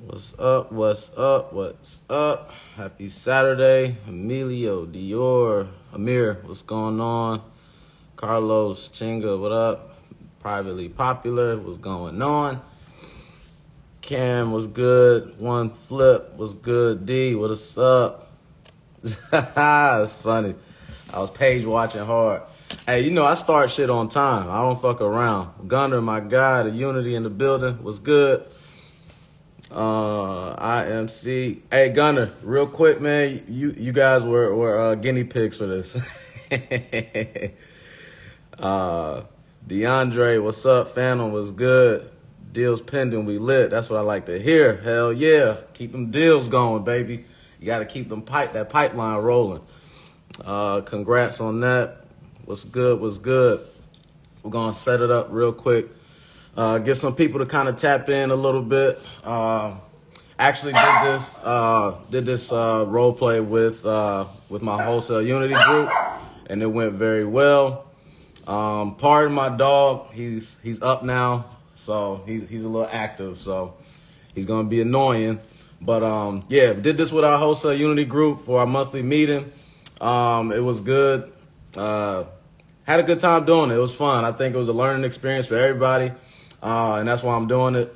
What's up? What's up? What's up? Happy Saturday. Emilio, Dior, Amir, what's going on? Carlos, Chinga, what up? Privately Popular, what's going on? Cam, what's good? One Flip, what's good? D, what's up? It's funny. I was page watching hard. Hey, you know, I start shit on time. I don't fuck around. Gunner, my guy, the Unity in the building, what's good? IMC. Hey, Gunner, real quick, man. You guys were guinea pigs for this. DeAndre, what's up? Phantom, what's good? Deals pending, we lit. That's what I like to hear. Hell yeah. Keep them deals going, baby. You got to keep them that pipeline rolling. Congrats on that. What's good? What's good? We're going to set it up real quick. Get some people to kind of tap in a little bit. Actually did this role play with my Wholesale Unity group, and it went very well. Pardon my dog. He's up now, so he's a little active, so he's gonna be annoying. But yeah, did this with our Wholesale Unity group for our monthly meeting. It was good. Had a good time doing it. It was fun. I think it was a learning experience for everybody. And that's why I'm doing it,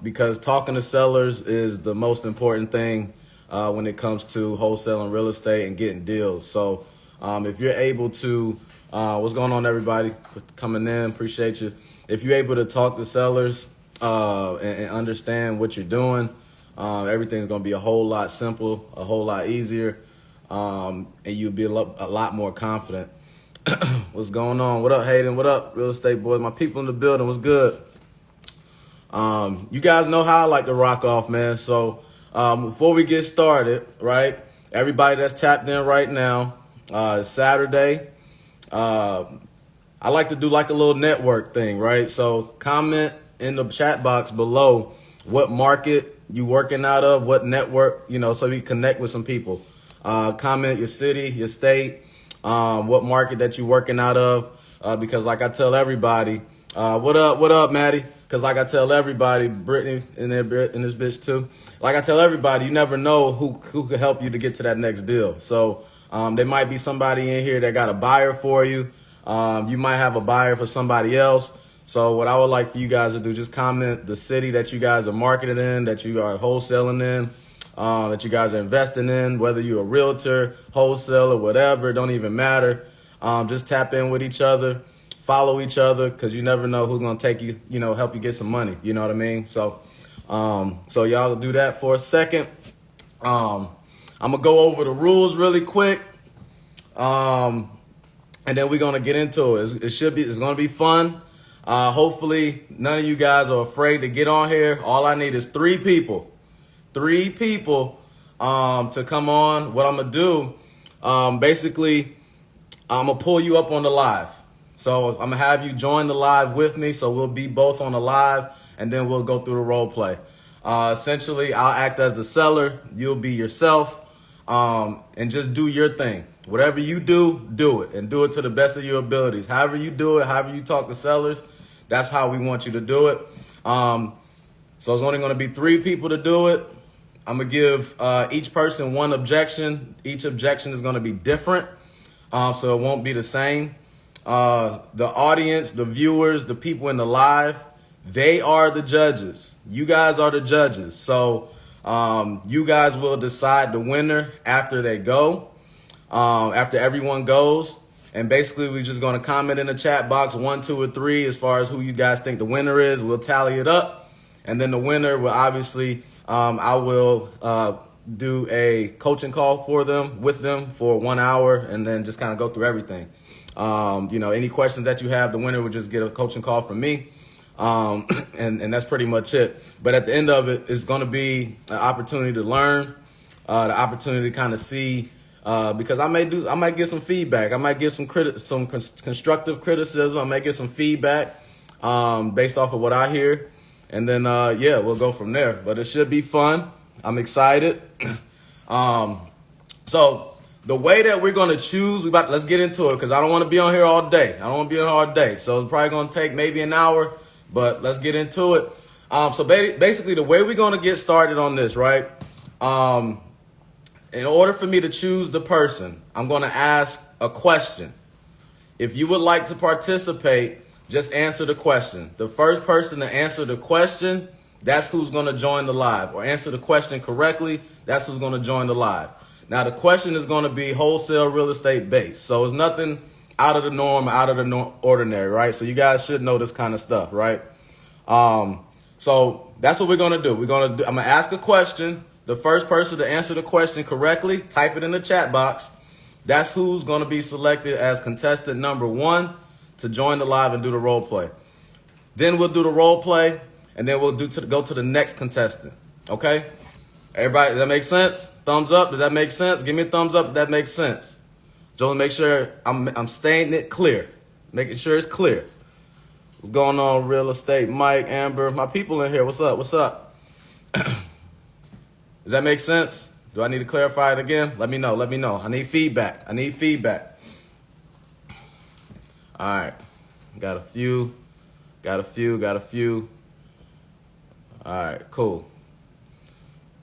because talking to sellers is the most important thing when it comes to wholesaling real estate and getting deals. So if you're able to, what's going on, everybody coming in, appreciate you. If you're able to talk to sellers and understand what you're doing, everything's going to be a whole lot simple, a whole lot easier, and you'll be a lot more confident. What's going on? What up, Hayden? What up, real estate boys? My people in the building, what's good? You guys know how I like to rock off, man. So before we get started, right, everybody that's tapped in right now, it's Saturday. I like to do like a little network thing, right? So comment in the chat box below what market you working out of, what network, so we connect with some people. Comment your city, your state, what market that you working out of, because like I tell everybody, what up, Maddie? Because like I tell everybody, Brittany in this bitch too, like I tell everybody, you never know who could help you to get to that next deal. So there might be somebody in here that got a buyer for you. You might have a buyer for somebody else. So what I would like for you guys to do, just comment the city that you guys are marketing in, that you are wholesaling in, that you guys are investing in, whether you're a realtor, wholesaler, whatever, it don't even matter. Just tap in with each other, follow each other, because you never know who's going to take you, help you get some money. You know what I mean? So y'all do that for a second. I'm going to go over the rules really quick. And then we're going to get into it. It's going to be fun. Hopefully none of you guys are afraid to get on here. All I need is three people to come on. What I'm going to do, basically, I'm going to pull you up on the live. So I'm going to have you join the live with me. So we'll be both on the live, and then we'll go through the role play. Essentially, I'll act as the seller. You'll be yourself, and just do your thing. Whatever you do it, and do it to the best of your abilities. However you do it, however you talk to sellers, that's how we want you to do it. So it's only going to be three people to do it. I'm going to give each person one objection. Each objection is going to be different, so it won't be the same. The audience, the viewers, the people in the live, they are the judges. You guys are the judges. So you guys will decide the winner after they go, after everyone goes. And basically, we're just going to comment in the chat box 1, 2, or 3 as far as who you guys think the winner is. We'll tally it up. And then the winner will obviously, I will do a coaching call with them for 1 hour, and then just kind of go through everything. Any questions that you have, the winner would just get a coaching call from me. And that's pretty much it. But at the end of it, it's going to be an opportunity to learn, the opportunity to kind of see, because I might get some feedback. I might get some constructive criticism. I might get some feedback, based off of what I hear. And then, we'll go from there. But it should be fun. I'm excited. So the way that we're going to choose, let's get into it, because I don't want to be on here all day. So it's probably going to take maybe an hour. but let's get into it. So basically, the way we're going to get started on this, right? In order for me to choose the person, I'm going to ask a question. If you would like to participate, just answer the question. The first person to answer the question, that's who's going to join the live. Or answer the question correctly, that's who's going to join the live. Now, the question is going to be wholesale real estate based. So it's nothing out of the norm, out of the ordinary, right? So you guys should know this kind of stuff, right? So that's what we're going to do. I'm going to ask a question. The first person to answer the question correctly, type it in the chat box. That's who's going to be selected as contestant number 1 to join the live and do the role play. Then we'll do the role play, and then we'll go to the next contestant. Okay? Everybody, does that make sense? Thumbs up. Does that make sense? Give me a thumbs up if that makes sense. Joe, make sure I'm staying it clear. Making sure it's clear. What's going on, real estate? Mike, Amber, my people in here. What's up? What's up? Does that make sense? Do I need to clarify it again? Let me know. Let me know. I need feedback. I need feedback. All right. Got a few. Got a few. All right, cool.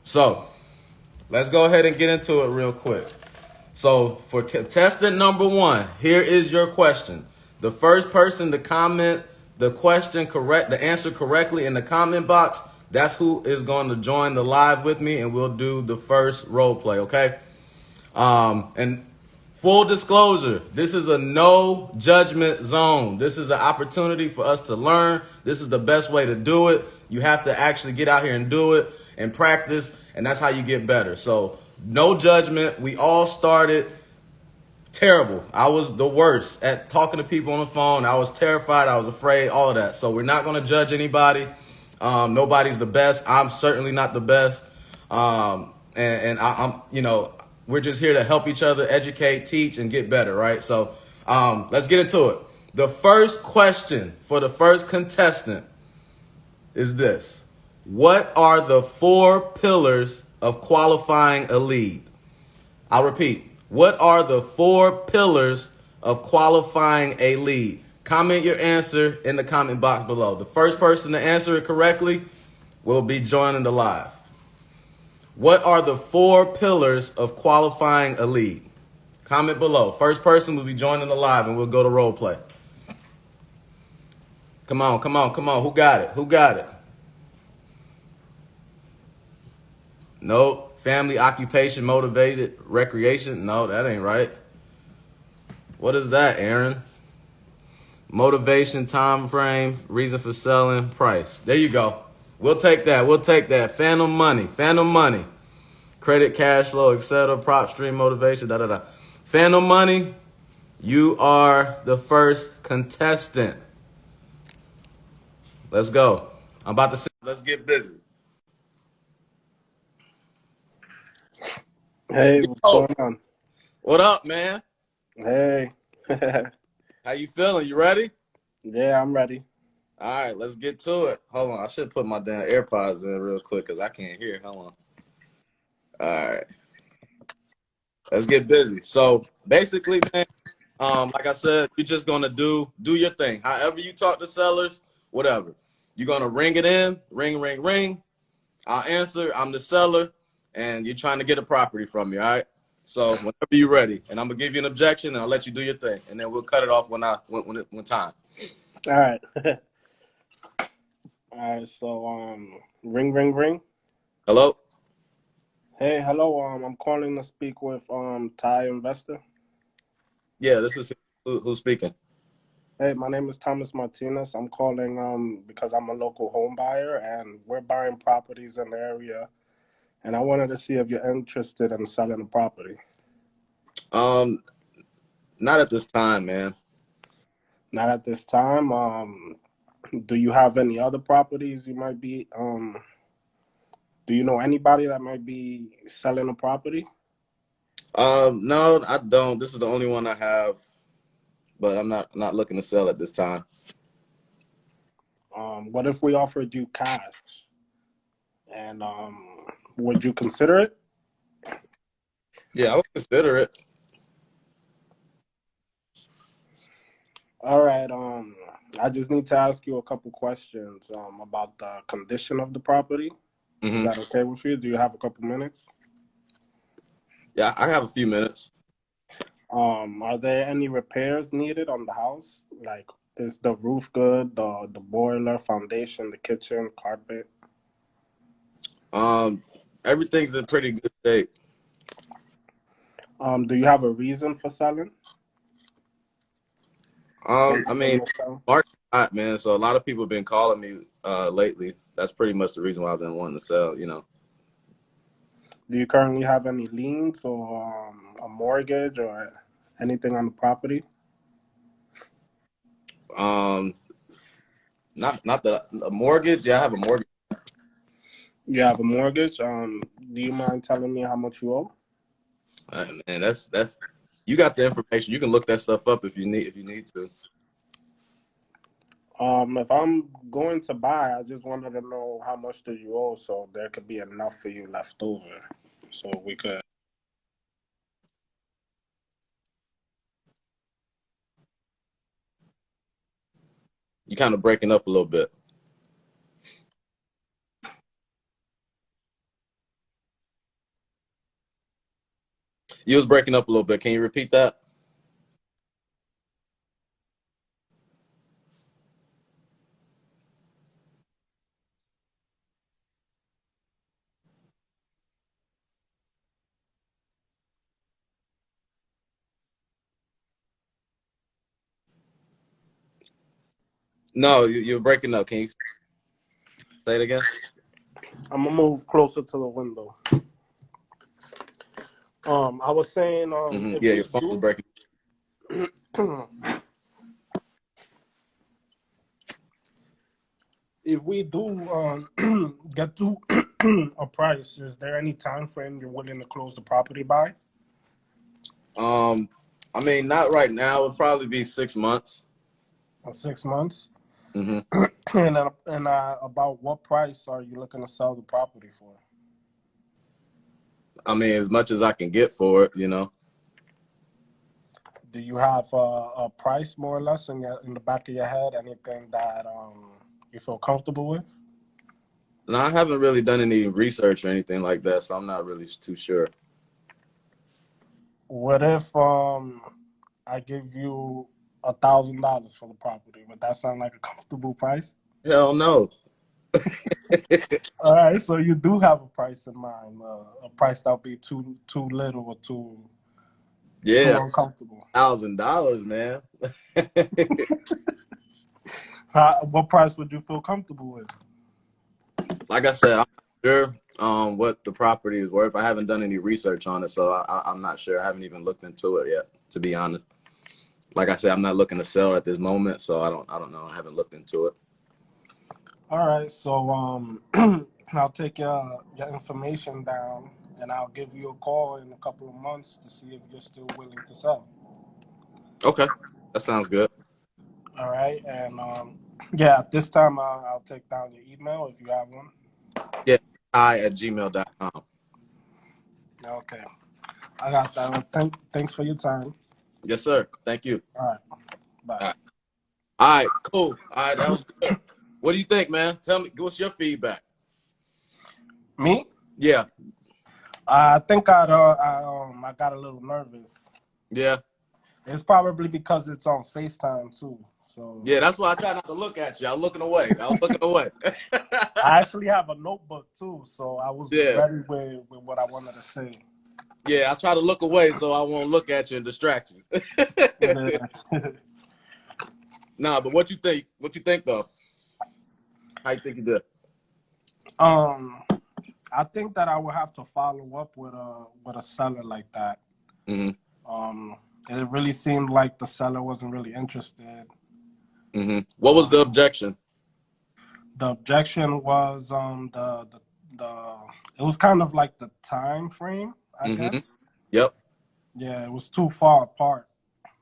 So let's go ahead and get into it real quick. So for contestant number 1, here is your question. The first person to comment the question correct, the answer correctly in the comment box, that's who is going to join the live with me, and we'll do the first role play, okay? And full disclosure, this is a no judgment zone. This is an opportunity for us to learn. This is the best way to do it. You have to actually get out here and do it and practice, and that's how you get better. So no judgment. We all started terrible. I was the worst at talking to people on the phone. I was terrified. I was afraid, all of that. So we're not going to judge anybody. Nobody's the best. I'm certainly not the best. I'm, we're just here to help each other, educate, teach, and get better, right? So let's get into it. The first question for the first contestant is this. What are the 4 pillars of qualifying a lead? I'll repeat. What are the 4 pillars of qualifying a lead? Comment your answer in the comment box below. The first person to answer it correctly will be joining the live. What are the 4 pillars of qualifying a lead? Comment below. First person will be joining the live, and we'll go to role play. Come on. Who got it? Nope. Family, occupation, motivated, recreation. No, that ain't right. What is that, Aaron? Motivation, time frame, reason for selling, price. There you go. We'll take that. Phantom money. Credit, cash flow, etc. Propstream, motivation, Phantom money, you are the first contestant. Let's go. I'm about to say, let's get busy. Hey, what's going on? What up, man? Hey. How you feeling? You ready? Yeah, I'm ready. All right, let's get to it. Hold on. I should put my damn AirPods in real quick because I can't hear. Hold on. All right. Let's get busy. So basically, man, like I said, you're just gonna do your thing. However you talk to sellers, whatever. You're gonna ring it in, ring. I'll answer. I'm the seller, and you're trying to get a property from me. All right. So whenever you're ready, and I'm gonna give you an objection, and I'll let you do your thing, and then we'll cut it off when time. All right. All right. So ring. Hello. Hey, hello. I'm calling to speak with Thai investor. Yeah, this is who's speaking. Hey, my name is Thomas Martinez. I'm calling because I'm a local home buyer, and we're buying properties in the area, and I wanted to see if you're interested in selling a property. Not at this time, man. Not at this time. Do you have any other properties you might be do you know anybody that might be selling a property? No, I don't. This is the only one I have, but I'm not looking to sell at this time. What if we offered you cash? And would you consider it? Yeah, I would consider it. All right. I just need to ask you a couple questions about the condition of the property. Is Hmm. that okay with you? Do you have a couple minutes? Yeah, I have a few minutes. Are there any repairs needed on the house? Like, is the roof good? The boiler, foundation, the kitchen, carpet? Um, Everything's in pretty good shape. Do you have a reason for selling? I Something mean, to sell? market hot, man. So a lot of people have been calling me lately. That's pretty much the reason why I've been wanting to sell. Do you currently have any liens or a mortgage or anything on the property? Um, not that a mortgage. Yeah, I have a mortgage. You have a mortgage. Do you mind telling me how much you owe? Man, that's you got the information. You can look that stuff up if you need to. If I'm going to buy, I just wanted to know how much do you owe, so there could be enough for you left over, so we could. You kind of breaking up a little bit. You was breaking up a little bit. Can you repeat that? No, you're breaking up. Can you say it again? I'm gonna move closer to the window. I was saying, if Yeah, we your phone was do, breaking. if we do get to a price, is there any time frame you're willing to close the property by? Um, I mean, not right now. It'll probably be 6 months. 6 months. Hmm. And about what price are you looking to sell the property for? I mean, as much as I can get for it. Do you have a price more or less in the back of your head? Anything that you feel comfortable with? And I haven't really done any research or anything like that, so I'm not really too sure. What if I give you $1,000 for the property? Would that sound like a comfortable price? Hell no. All right, so you do have a price in mind, a price that'll be too little or too Yeah, uncomfortable. $1,000, man. What price would you feel comfortable with? Like I said, I'm not sure what the property is worth. I haven't done any research on it, so I'm not sure. I haven't even looked into it yet, to be honest. Like I said, I'm not looking to sell at this moment, so I don't know. I haven't looked into it. All right, so I'll take your information down, and I'll give you a call in a couple of months to see if you're still willing to sell. Okay, that sounds good. All right, and yeah, at this time I'll take down your email if you have one. Yeah, hi@gmail.com. Okay, I got that one. Thanks for your time. Yes, sir. Thank you. All right, bye. All right. All right, cool. All right, that was good. What do you think, man? Tell me, what's your feedback? Me? Yeah, I think I got a little nervous. yeah, It's probably because it's on FaceTime too. So yeah. That's why I try not to look at you. I was looking away. I was looking away. I actually have a notebook too, so I was Yeah, ready with what I wanted to say. yeah. I try to look away so I won't look at you and distract you. Nah, but what you think? What you think though? How you think you did? um, I think that I would have to follow up with a seller like that. Mm-hmm. Um, it really seemed like the seller wasn't really interested. Mm-hmm. What was the objection? The objection was the it was kind of like the time frame, I Mm-hmm. guess. Yep. Yeah, it was too far apart.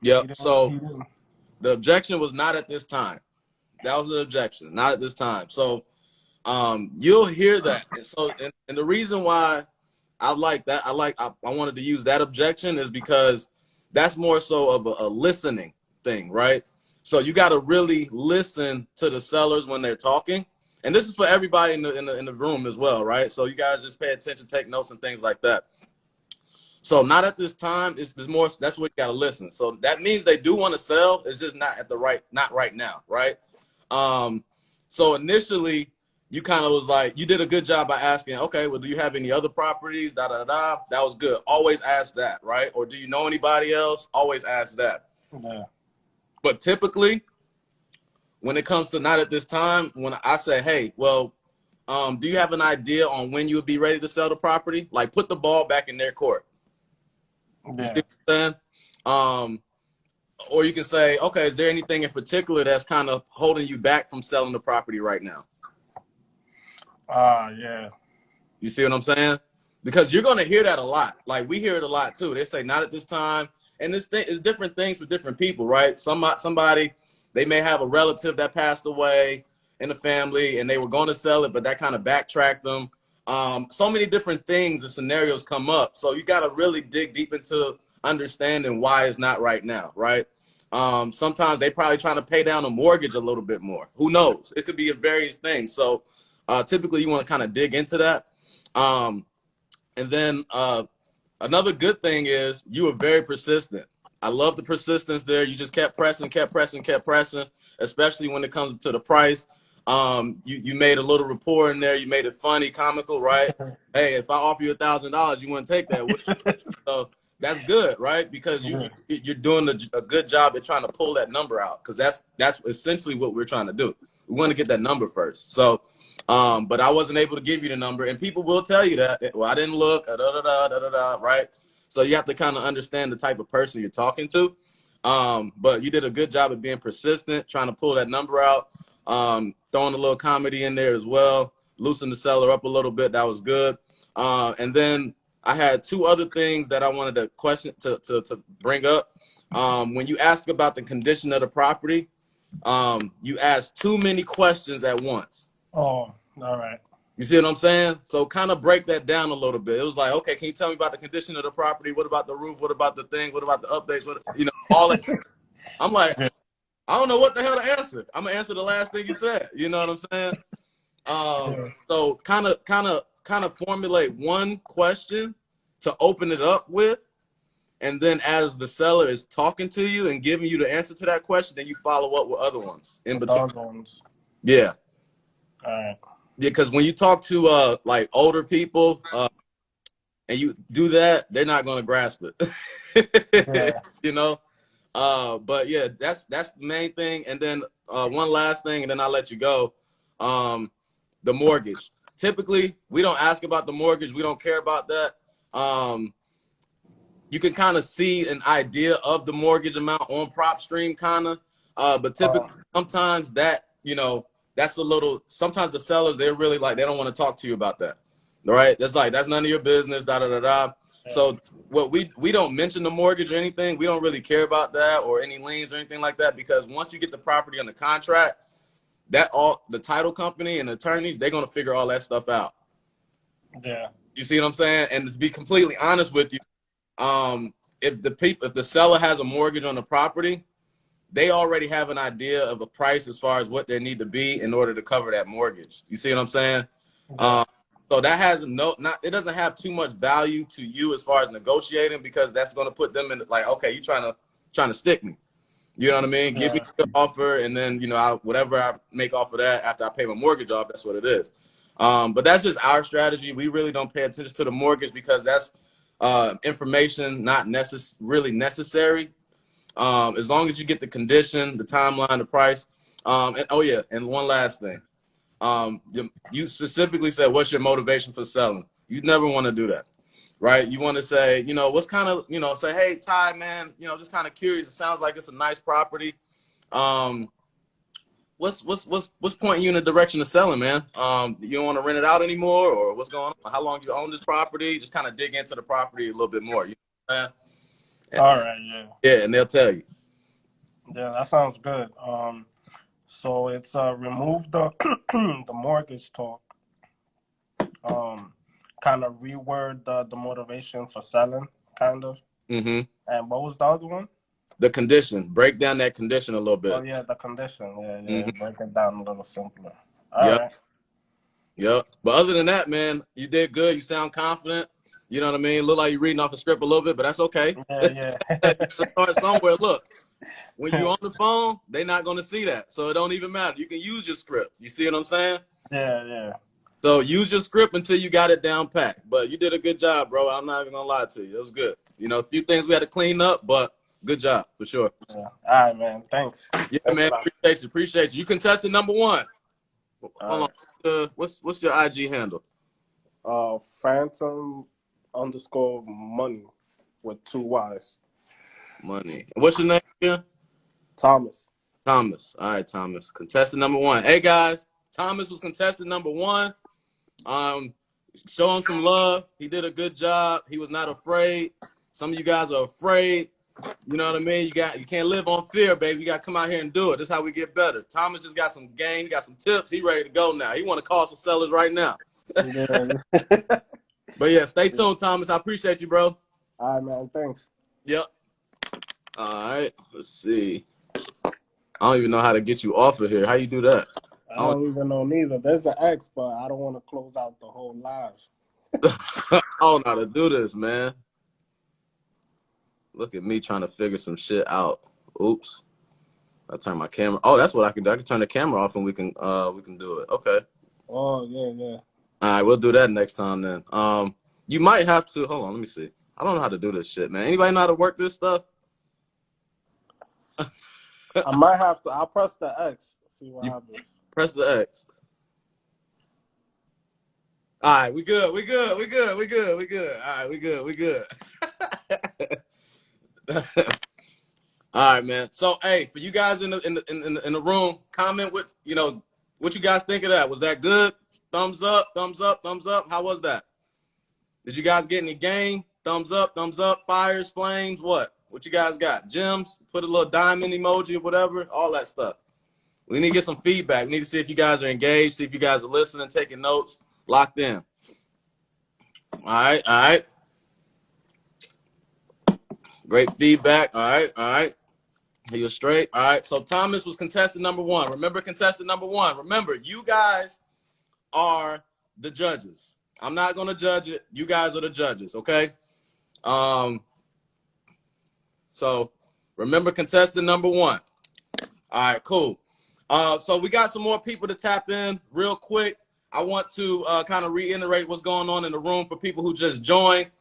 He Yep. didn't. So He didn't. the objection was not at this time. That was the objection, not at this time. So you'll hear that. And so and the reason why I like that, I wanted to use that objection is because that's more so of a listening thing, right? So you got to really listen to the sellers when they're talking. And this is for everybody in the room as well, right? So you guys just pay attention, take notes and things like that. So not at this time. It's more. That's what you got to listen. So that means they do want to sell. It's just not right now, right? So initially, you kind of was like, you did a good job by asking, okay, well, do you have any other properties? Da da da. That was good. Always ask that, right? Or do you know anybody else? Always ask that. Yeah. But typically, when it comes to not at this time, when I say, hey, well, do you have an idea on when you would be ready to sell the property? Like, put the ball back in their court. You see Yeah. what I'm saying? Or you can say, okay, is there anything in particular that's kind of holding you back from selling the property right now? Yeah. You see what I'm saying? Because you're going to hear that a lot. Like, we hear it a lot too. They say not at this time. And this thing is different things for different people, right? Somebody, they may have a relative that passed away in the family and they were going to sell it, but that kind of backtracked them. So many different things and scenarios come up. So you got to really dig deep into understanding why it's not right now, right? Sometimes they probably trying to pay down a mortgage a little bit more. Who knows? It could be various things. So typically you want to kind of dig into that. And then another good thing is you were very persistent. I love the persistence there. You just kept pressing, especially when it comes to the price. You made a little rapport in there. You made it funny, comical, right? Hey, if I offer you $1,000, you wouldn't take that, would you? So that's good, right? Because you're doing a good job at trying to pull that number out, because that's essentially what we're trying to do. We want to get that number first. So, but I wasn't able to give you the number, and people will tell you that. Well, I didn't look, right? So you have to kind of understand the type of person you're talking to. But you did a good job of being persistent, trying to pull that number out, throwing a little comedy in there as well, loosen the seller up a little bit. That was good. And then I had two other things that I wanted to bring up. When you ask about the condition of the property, you ask too many questions at once. Oh, all right. You see what I'm saying? So kind of break that down a little bit. It was like, okay, can you tell me about the condition of the property? What about the roof? What about the thing? What about the updates? What, all that. I'm like, Yeah. I don't know what the hell to answer. I'm gonna answer the last thing you said. You know what I'm saying? So kind of formulate one question to open it up with, and then as the seller is talking to you and giving you the answer to that question, then you follow up with other ones in between. Other ones. Yeah. All right. Yeah, because when you talk to like older people and you do that, they're not going to grasp it. Yeah. But yeah, that's the main thing. And then one last thing, and then I'll let you go. The mortgage. Typically, we don't ask about the mortgage. We don't care about that. You can kind of see an idea of the mortgage amount on Propstream, kind of. But typically, sometimes that, that's a little, sometimes the sellers, they're really like, they don't want to talk to you about that. All right. That's none of your business, da, da, da, da. Yeah. So what we don't mention the mortgage or anything. We don't really care about that or any liens or anything like that, because once you get the property under contract, the title company and attorneys, they're going to figure all that stuff out. Yeah. You see what I'm saying? And to be completely honest with you, if the seller has a mortgage on the property, they already have an idea of a price as far as what they need to be in order to cover that mortgage. You see what I'm saying? Yeah. So that has it doesn't have too much value to you as far as negotiating, because that's going to put them in like, okay, you trying to stick me. You know what I mean? Yeah. Give me the offer, and then whatever I make off of that after I pay my mortgage off, that's what it is. But that's just our strategy. We really don't pay attention to the mortgage because that's information not really necessary. As long as you get the condition, the timeline, the price. And one last thing. You specifically said, what's your motivation for selling? You never want to do that, right? You want to say, what's kind of, say, hey, Ty, man, just kind of curious. It sounds like it's a nice property. What's pointing you in the direction of selling, man? You don't want to rent it out anymore, or what's going on? How long you own this property? Just kind of dig into the property a little bit more. You know what I'm saying? All right. Yeah. Yeah, and they'll tell you. Yeah, that sounds good. So it's remove the the mortgage talk. Kind of reword the motivation for selling, kind of. Mm-hmm. And what was the other one? The condition. Break down that condition a little Oh bit. yeah, the condition. Yeah, Mm-hmm. break it down a little simpler. All Yep. right. Yep. But other than that, man, you did good. You sound confident. You know what I mean? Look like you're reading off a script a little bit, but that's okay. Yeah, You gotta start somewhere. Look, when you're on the phone, they're not gonna see that. So it don't even matter. You can use your script. You see what I'm saying? yeah. So use your script until you got it down packed. But you did a good job, bro. I'm not even gonna lie to you. It was good. You know, a few things we had to clean up, but good job for sure. Yeah. All right, man. Thanks. Yeah, Thanks man. a lot. Appreciate you. You contested number one. All Hold on. What's your IG handle? right. Phantom_money with 2 Y's. Money. What's your name again? Thomas. Thomas. All right, Thomas. Contestant number one. Hey guys, Thomas was contestant number one. Show him some love. He did a good job. He was not afraid. Some of you guys are afraid. You know what I mean? You can't live on fear, baby. You got to come out here and do it. This is how we get better. Thomas just got some game. He got some tips. He ready to go now. He want to call some sellers right now. Yeah. But yeah, stay tuned, Thomas. I appreciate you, bro. All right, man. Thanks. Yep. All right. Let's see. I don't even know how to get you off of here. How you do that? I don't even know neither. There's an X, but I don't want to close out the whole live. I don't know how to do this, man. Look at me trying to figure some shit out. Oops. I turn my camera. Oh, that's what I can do. I can turn the camera off and we can do it. Okay. Oh, yeah. All right, we'll do that next time then. You might have to hold on, let me see. I don't know how to do this shit, man. Anybody know how to work this stuff? I might have to. I'll press the X. See what happens. Press the X. All right, we good. All right, we good. All right, man. So, hey, for you guys in the room, comment what you guys think of that. Was that good? Thumbs up. How was that? Did you guys get any game? Thumbs up. Fires, flames. What you guys got? Gems. Put a little diamond emoji or whatever. All that stuff. We need to get some feedback. We need to see if you guys are engaged. See if you guys are listening, taking notes, locked in. All right. Great feedback. All right. You're straight. All right. So Thomas was contestant number one. Remember contestant number one. Remember, you guys are the judges. I'm not going to judge it. You guys are the judges, okay? So remember contestant number one. All right, cool. So we got some more people to tap in real quick. I want to kind of reiterate what's going on in the room for people who just joined.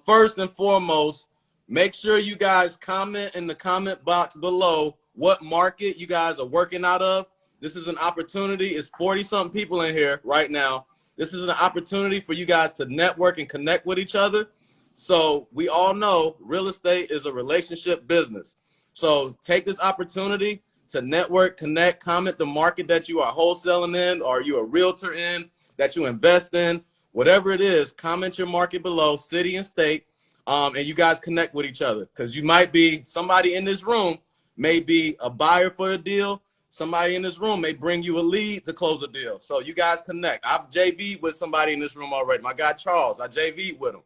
First and foremost, make sure you guys comment in the comment box below what market you guys are working out of. This is an opportunity. It's 40-something people in here right now. This is an opportunity for you guys to network and connect with each other. So we all know real estate is a relationship business. So take this opportunity to network, connect, comment the market that you are wholesaling in, or you a realtor in, that you invest in, whatever it is, comment your market below, city and state, and you guys connect with each other. Because you might be, somebody in this room may be a buyer for a deal. Somebody in this room may bring you a lead to close a deal. So you guys connect. I've JV'd with somebody in this room already. My guy Charles, I JV'd with him.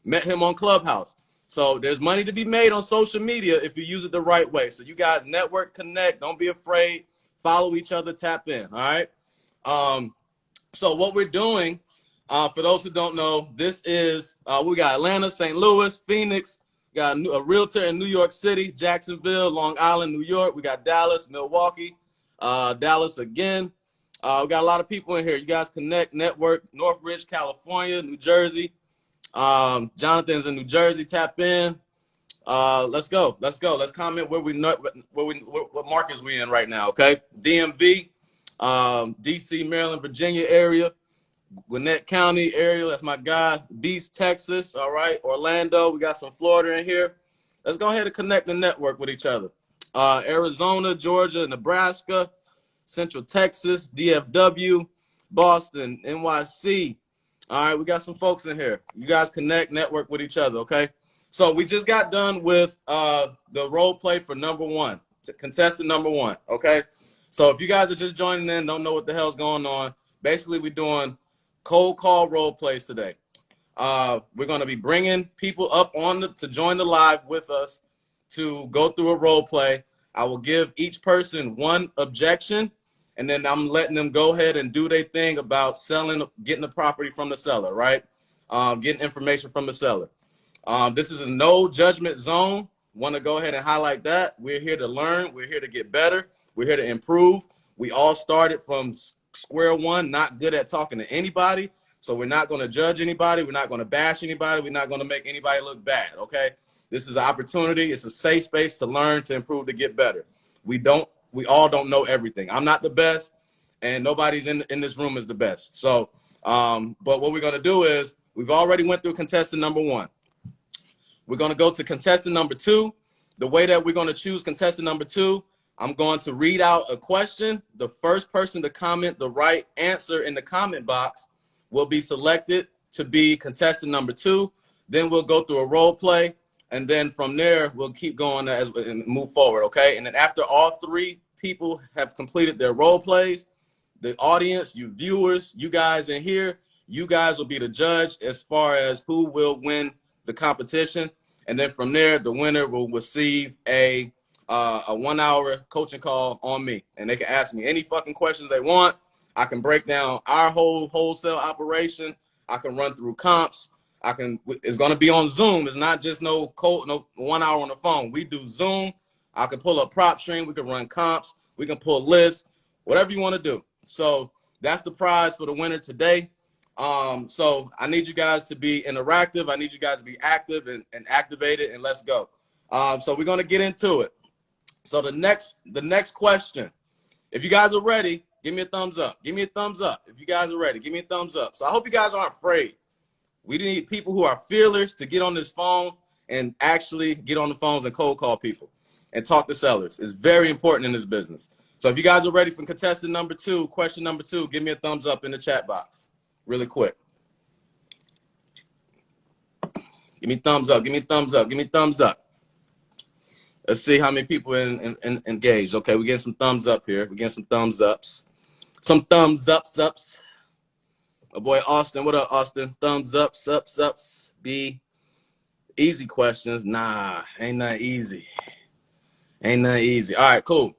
Met him on Clubhouse. So there's money to be made on social media if you use it the right way. So you guys network, connect. Don't be afraid. Follow each other. Tap in. All right. So what we're doing, for those who don't know, this is we got Atlanta, St. Louis, Phoenix. We got a realtor in New York City, Jacksonville, Long Island, New York. We got Dallas, Milwaukee, Dallas again. We got a lot of people in here. You guys connect, network. Northridge, California, New Jersey. Jonathan's in New Jersey. Tap in. Let's go. Let's comment what markets we in right now. Okay. DMV, DC, Maryland, Virginia area, Gwinnett County area. That's my guy. Beast, Texas. All right. Orlando. We got some Florida in here. Let's go ahead and connect and network with each other. Arizona, Georgia, Nebraska, Central Texas, DFW, Boston, NYC. All right, we got some folks in here. You guys connect, network with each other, okay? So we just got done with the role play for number one, contestant number one, okay? So if you guys are just joining in, don't know what the hell's going on, basically we're doing cold call role plays today. We're going to be bringing people up on to join the live with us. to go through a role play. I will give each person one objection, and then I'm letting them go ahead and do their thing about getting the property from the seller, right? Getting information from the seller. This is a no judgment zone. Want to go ahead and highlight that. We're here to learn. We're here to get better. We're here to improve. We all started from square one, not good at talking to anybody. So we're not going to judge anybody. We're not going to bash anybody. We're not going to make anybody look bad, okay? This is an opportunity. It's a safe space to learn, to improve, to get better. We all don't know everything. I'm not the best, and nobody's in this room is the best. So, but what we're going to do is we've already went through contestant number 1. We're going to go to contestant number 2. The way that we're going to choose contestant number 2, I'm going to read out a question. The first person to comment the right answer in the comment box will be selected to be contestant number 2. Then we'll go through a role play. And then from there, we'll keep going and move forward, okay? And then after all 3 people have completed their role plays, the audience, you viewers, you guys in here, you guys will be the judge as far as who will win the competition. And then from there, the winner will receive a 1-hour coaching call on me. And they can ask me any fucking questions they want. I can break down our whole wholesale operation. I can run through comps. It's going to be on Zoom. It's not just no 1 hour on the phone. We do Zoom. I can pull up Propstream. We can run comps. We can pull lists, whatever you want to do. So that's the prize for the winner today. So I need you guys to be interactive. I need you guys to be active and activated, and let's go. So we're going to get into it. So the next question, if you guys are ready, give me a thumbs up. Give me a thumbs up. If you guys are ready, give me a thumbs up. So I hope you guys aren't afraid. We need people who are fearless to get on this phone and actually get on the phones and cold call people and talk to sellers. It's very important in this business. So if you guys are ready for contestant number 2, question number 2, give me a thumbs up in the chat box really quick. Give me thumbs up. Give me thumbs up. Give me thumbs up. Let's see how many people engaged. Okay, we're getting some thumbs up here. We're getting some thumbs ups. Some thumbs ups. My boy Austin, what up, Austin? Thumbs ups. B. Easy questions. Nah, ain't that easy. Ain't that easy. All right, cool.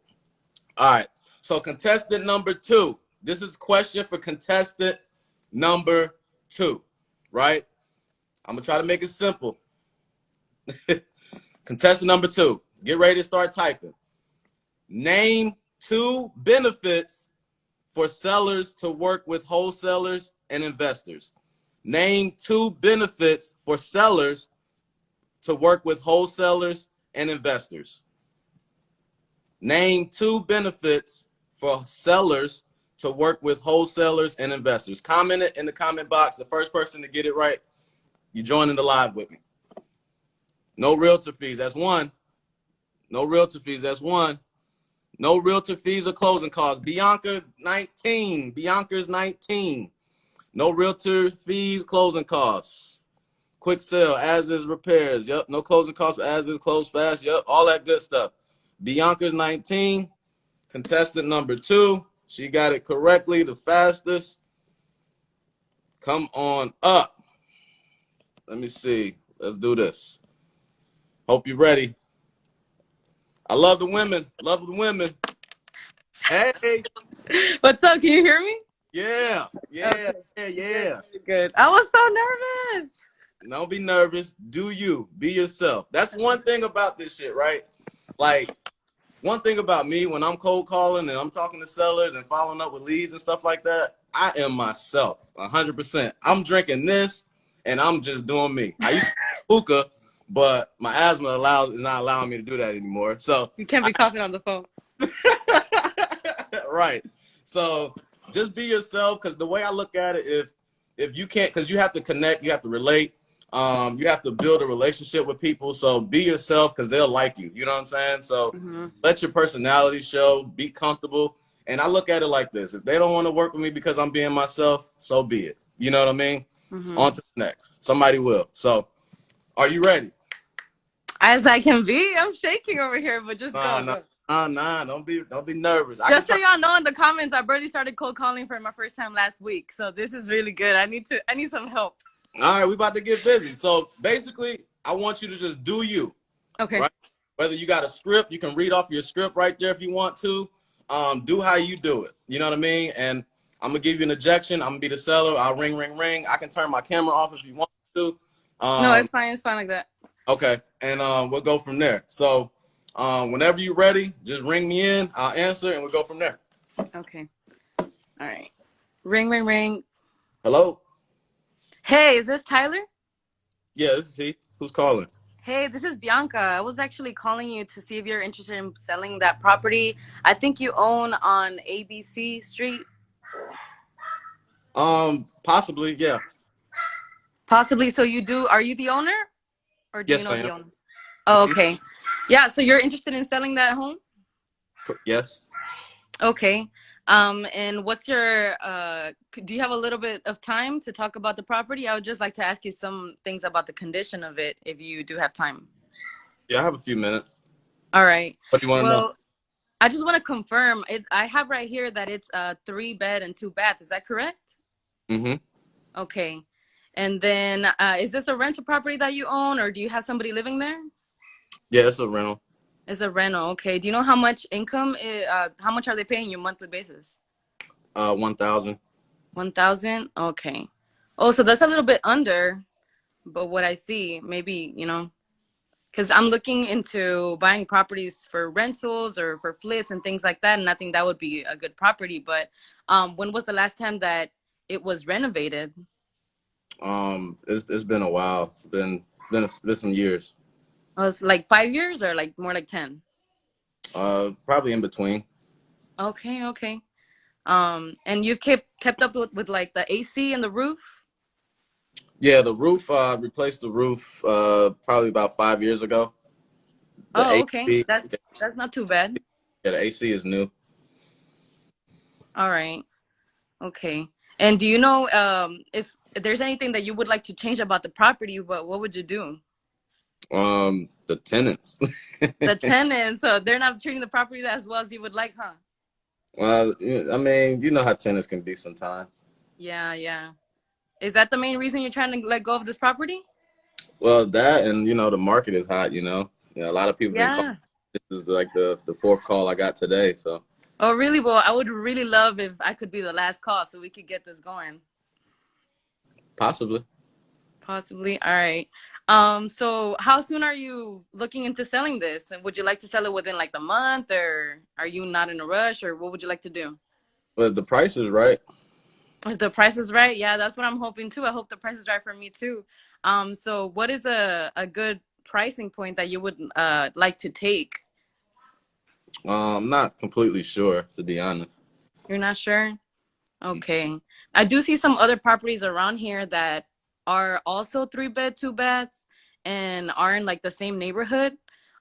All right, so contestant number 2. This is question for contestant number 2, right? I'm going to try to make it simple. Contestant number 2, get ready to start typing. Name 2 benefits for sellers to work with wholesalers and investors. Name 2 benefits for sellers to work with wholesalers and investors. Name 2 benefits for sellers to work with wholesalers and investors. Comment it in the comment box. The first person to get it right, you're joining the live with me. No realtor fees, that's 1. No realtor fees, that's 1. No realtor fees or closing costs. Bianca, 19. Bianca's 19. No realtor fees, closing costs. Quick sale, as is repairs. Yep, no closing costs, as is close fast. Yep, all that good stuff. Bianca's 19. Contestant number 2. She got it correctly, the fastest. Come on up. Let me see. Let's do this. Hope you're ready. I love the women. Love the women. Hey. What's up? Can you hear me? Yeah. Okay. Yeah. Good. I was so nervous. Don't be nervous. Do you. Be yourself. That's one thing about this shit, right? Like, one thing about me when I'm cold calling and I'm talking to sellers and following up with leads and stuff like that, I am myself 100%. I'm drinking this and I'm just doing me. I used to hookah, but my asthma is not allowing me to do that anymore. So you can't be coughing on the phone. Right. So just be yourself, because the way I look at it, if you can't, because you have to connect, you have to relate, you have to build a relationship with people. So be yourself, because they'll like you. You know what I'm saying? So let your personality show, be comfortable. And I look at it like this. If they don't want to work with me because I'm being myself, so be it. You know what I mean? On to the next. Somebody will. So are you ready? As I can be. I'm shaking over here, but just go. Nah, don't be nervous. Just so y'all know, in the comments, I barely started cold calling for my first time last week. So this is really good. I need some help. All right, we about to get busy. So basically, I want you to just do you. Okay. Right? Whether you got a script, you can read off your script right there if you want to. Do how you do it. You know what I mean? And I'm gonna give you an objection. I'm gonna be the seller. I'll ring, ring, ring. I can turn my camera off if you want to. No, it's fine. It's fine like that. Okay, and we'll go from there. So whenever you're ready, just ring me in. I'll answer, and we'll go from there. Okay. All right. Ring, ring, ring. Hello? Hey, is this Tyler? Yeah, this is he. Who's calling? Hey, this is Bianca. I was actually calling you to see if you're interested in selling that property. I think you own on ABC Street. Possibly, yeah. Possibly. So you do, are you the owner? Or do you Yes, know I the am. owner? Oh, okay. Yeah, so you're interested in selling that home? Yes. Okay. And what's your, do you have a little bit of time to talk about the property? I would just like to ask you some things about the condition of it, if you do have time. Yeah, I have a few minutes. All right. What do you want to know? Well, I just want to confirm it. I have right here that it's a 3-bed and 2-bath. Is that correct? Mm-hmm. Okay. And then, is this a rental property that you own, or do you have somebody living there? Yeah, it's a rental. It's a rental. Okay. Do you know how much income, how much are they paying you monthly basis? 1,000. 1,000? Okay. Oh, so that's a little bit under, but what I see, maybe, because I'm looking into buying properties for rentals or for flips and things like that, and I think that would be a good property. But when was the last time that it was renovated? It's been a while. It's been some years. Oh, it's like 5 years or like more like 10? Probably in between. Okay, okay. And you've kept up with like the AC and the roof? Yeah, the roof. Replaced the roof. Probably about 5 years ago. The Oh, okay. AC. That's not too bad. Yeah, the AC is new. All right. Okay. And do you know if there's anything that you would like to change about the property, what would you do? The tenants. The tenants, so they're not treating the property as well as you would like, huh? Well, I mean, you know how tenants can be sometimes. Yeah, yeah. Is that the main reason you're trying to let go of this property? Well, that and the market is hot. A lot of people been calling. Yeah. This is like the fourth call I got today. So Oh, really? Well, I would really love if I could be the last call so we could get this going. possibly. Possibly. All right. So how soon are you looking into selling this? And would you like to sell it within like the month, or are you not in a rush, or what would you like to do? But the price is right. If the price is right, yeah, that's what I'm hoping too. I hope the price is right for me too. So what is a good pricing point that you would like to take? I'm not completely sure, to be honest. You're not sure? Okay. I do see some other properties around here that are also 3-bed, 2 baths, and are in like the same neighborhood.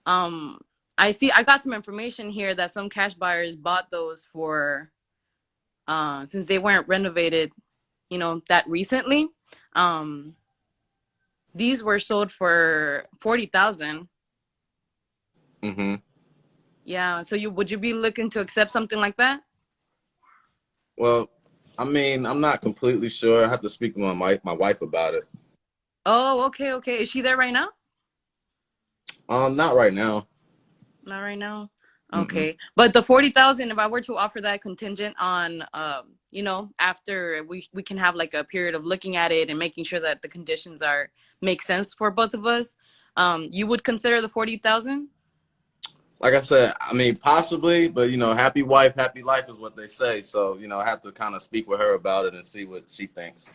I got some information here that some cash buyers bought those for since they weren't renovated, that recently. These were sold for 40,000. Mm-hmm. Yeah. So would you be looking to accept something like that? Well, I mean, I'm not completely sure. I have to speak to my wife about it. Oh, okay, okay. Is she there right now? Not right now. Not right now. Mm-mm. Okay. But the 40,000, if I were to offer that contingent on, after we can have like a period of looking at it and making sure that the conditions make sense for both of us, you would consider the 40,000? Like I said, I mean, possibly, but happy wife, happy life is what they say. So, I have to kind of speak with her about it and see what she thinks.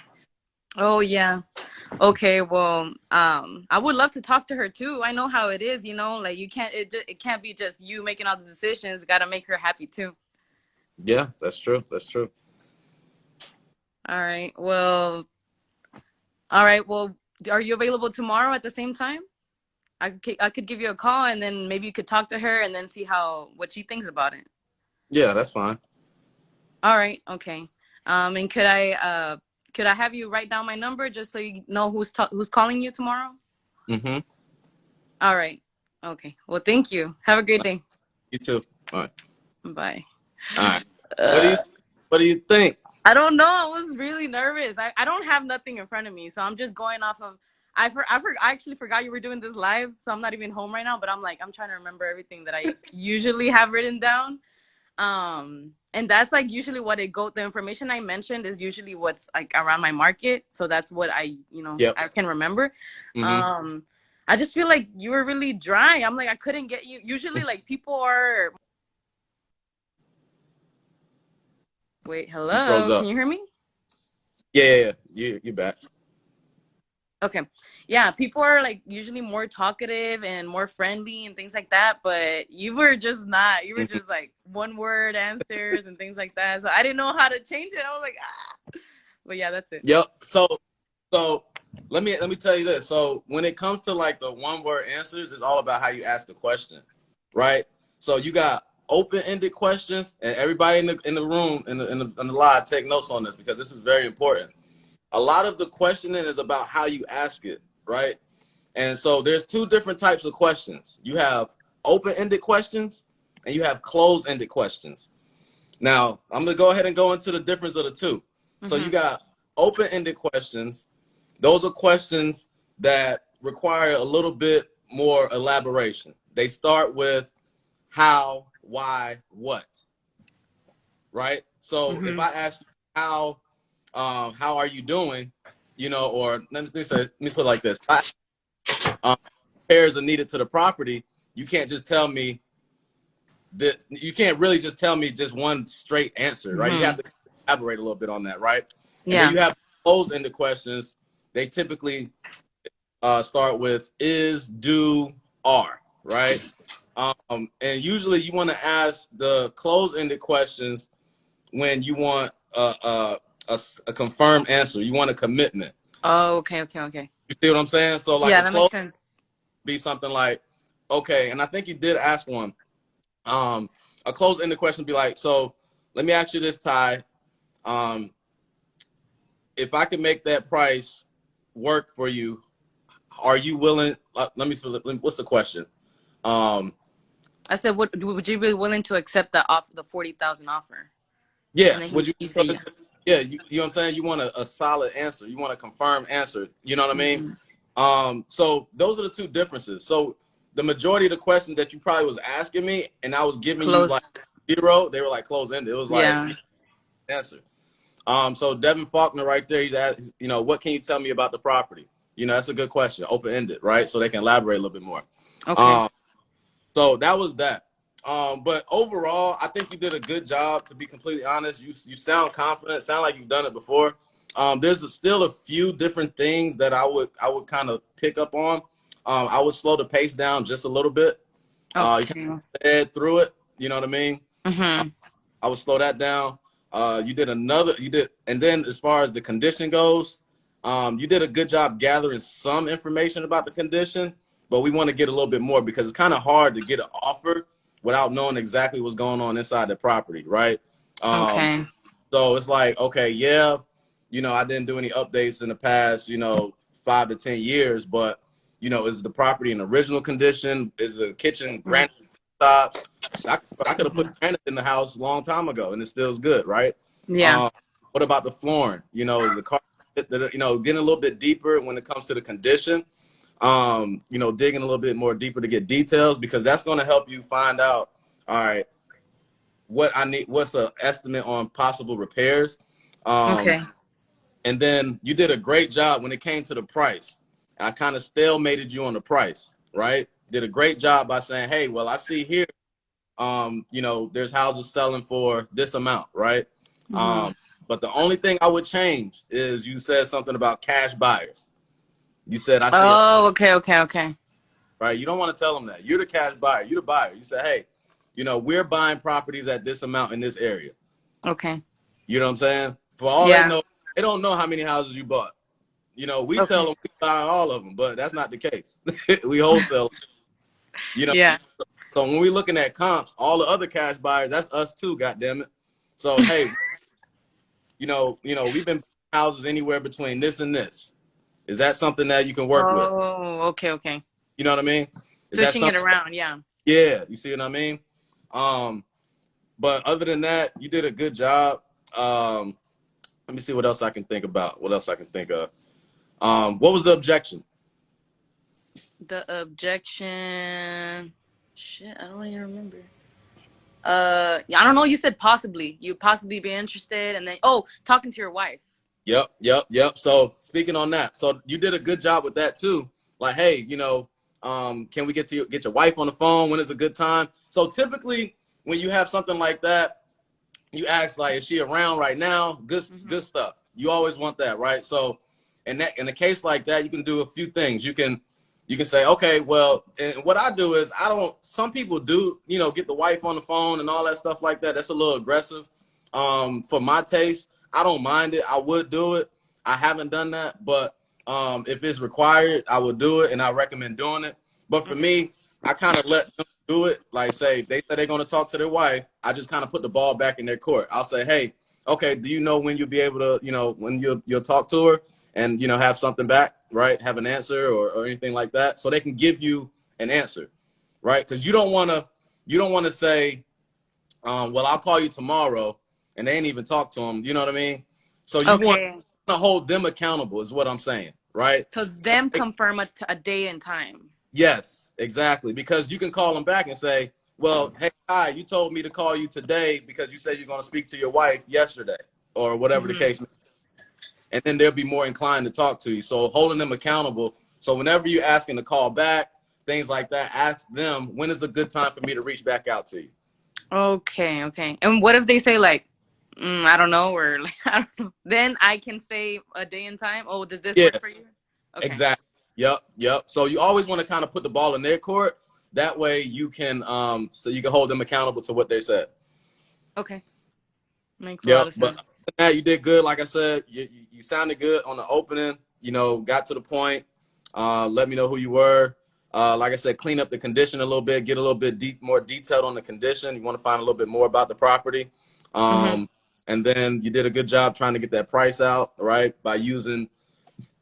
Oh, yeah. Okay, well, I would love to talk to her too. I know how it is, like it can't be just you making all the decisions. Got to make her happy too. Yeah, that's true. That's true. All right. Well, are you available tomorrow at the same time? I could give you a call, and then maybe you could talk to her and then see what she thinks about it. Yeah, that's fine. All right. Okay. And could I have you write down my number just so you know who's calling you tomorrow? Mm-hmm. All right. Okay. Well, thank you. Have a great day. You too. All right. Bye. All right. What do you think? I don't know. I was really nervous. I don't have nothing in front of me, so I'm just going off of I actually forgot you were doing this live, so I'm not even home right now. But I'm trying to remember everything that I usually have written down. And that's like usually what the information I mentioned is usually what's like around my market. So that's what I Yep. I can remember. I just feel like you were really dry. I'm like, I couldn't get you. Usually like people are. Wait, You froze hello. up. Can you hear me? Yeah. You back. Okay. Yeah, people are like usually more talkative and more friendly and things like that, but you were just not. You were just like one word answers and things like that. So I didn't know how to change it. I was like, ah. But yeah, that's it. Yep. So let me tell you this. So when it comes to like the one word answers, it's all about how you ask the question, right? So you got open-ended questions, and everybody in the room in the live take notes on this because this is very important. A lot of the questioning is about how you ask it, right? And so there's two different types of questions. You have open-ended questions and you have closed-ended questions. Now, I'm going to go ahead and go into the difference of the two. So you got open-ended questions. Those are questions that require a little bit more elaboration. They start with how, why, what, right? So if I ask you how are you doing, or let me put it like this. Repairs are needed to the property, you can't just tell me that you can't really just tell me just one straight answer, right? You have to elaborate a little bit on that, right? And then you have closed-ended questions. They typically start with is, do, are, right? And usually you want to ask the closed-ended questions when you want a confirmed answer. You want a commitment. Oh, okay. You see what I'm saying? So like Yeah, a that close makes sense. be something like, okay, and I think you did ask one. A closed-ended question be like, so let me ask you this, Ty. If I can make that price work for you, are you willing? What's the question? I said, would you be willing to accept the 40,000 offer? Yeah. And then Would you? you say yeah. Yeah. You know what I'm saying? You want a solid answer. You want a confirmed answer. You know what I mean? So those are the two differences. So the majority of the questions that you probably was asking me, and I was giving you like Close. zero, they were like closed ended. It was like answer. So Devin Faulkner right there, he's asked, what can you tell me about the property? That's a good question, open ended, right? So they can elaborate a little bit more. Okay. So that was that. But overall, I think you did a good job. To be completely honest, you sound confident. Sound like you've done it before. There's still a few different things that I would kind of pick up on. I would slow the pace down just a little bit. You kind of head through it. You know what I mean? I would slow that down. And then as far as the condition goes, you did a good job gathering some information about the condition, but we want to get a little bit more because it's kind of hard to get an offer without knowing exactly what's going on inside the property, right? So it's like, okay, yeah, I didn't do any updates in the past, 5 to 10 years, but is the property in original condition? Is the kitchen granite stops? I could have put granite in the house a long time ago, and it still is good, right? Yeah. What about the flooring? Is the carpet, getting a little bit deeper when it comes to the condition? Digging a little bit more deeper to get details because that's going to help you find out, all right, what I need, what's an estimate on possible repairs. And then you did a great job when it came to the price. I kind of stalemated you on the price, right? Did a great job by saying, hey, well, I see here, there's houses selling for this amount, right? But the only thing I would change is you said something about cash buyers. You said, I see. Oh, okay. Right? You don't want to tell them that. You're the cash buyer. You're the buyer. You say, hey, we're buying properties at this amount in this area. Okay. You know what I'm saying? For all they know, they don't know how many houses you bought. We tell them we buy all of them, but that's not the case. We wholesale. Yeah. So when we're looking at comps, all the other cash buyers, that's us too, goddammit. So hey, we've been buying houses anywhere between this and this. Is that something that you can work with? Oh, okay. You know what I mean? Switching it around, yeah. Yeah, you see what I mean? But other than that, you did a good job. Let me see what else I can think about. What else I can think of? What was the objection? The objection. Shit, I don't even remember. Yeah, I don't know. You said possibly. You possibly be interested, and then talking to your wife. Yep. So speaking on that, so you did a good job with that too. Like, hey, can we get your wife on the phone? When is a good time? So typically, when you have something like that, you ask like, is she around right now? Good stuff. You always want that, right? So, in a case like that, you can do a few things. You can say, okay, well, and what I do is I don't. Some people do, get the wife on the phone and all that stuff like that. That's a little aggressive. For my taste, I don't mind it. I would do it. I haven't done that, but if it's required, I would do it, and I recommend doing it. But for me, I kind of let them do it. Like, say they say they're going to talk to their wife, I just kind of put the ball back in their court. I'll say, hey, okay, do you know when you'll be able to, when you'll talk to her and have something back, right? Have an answer or anything like that, so they can give you an answer, right? Because you don't want to say, well, I'll call you tomorrow, and they ain't even talk to them. You know what I mean? So you want Okay. to hold them accountable, is what I'm saying, right? So them confirm a day and time. Yes, exactly. Because you can call them back and say, well, hey, hi, you told me to call you today because you said you're going to speak to your wife yesterday or whatever the case may be. And then they'll be more inclined to talk to you. So holding them accountable. So whenever you're asking to call back, things like that, ask them, when is a good time for me to reach back out to you? Okay. And what if they say like, I don't know, or like, I don't know. Then I can say a day and time. Oh, does this Yeah, work for you? Okay. exactly. Yep. So you always want to kind of put the ball in their court. That way you can hold them accountable to what they said. Okay. Makes a lot Yep. of But sense. that you did good. Like I said, you sounded good on the opening. Got to the point. Let me know who you were. Like I said, clean up the condition a little bit. Get a little bit more detailed on the condition. You want to find a little bit more about the property. And then you did a good job trying to get that price out, right? By using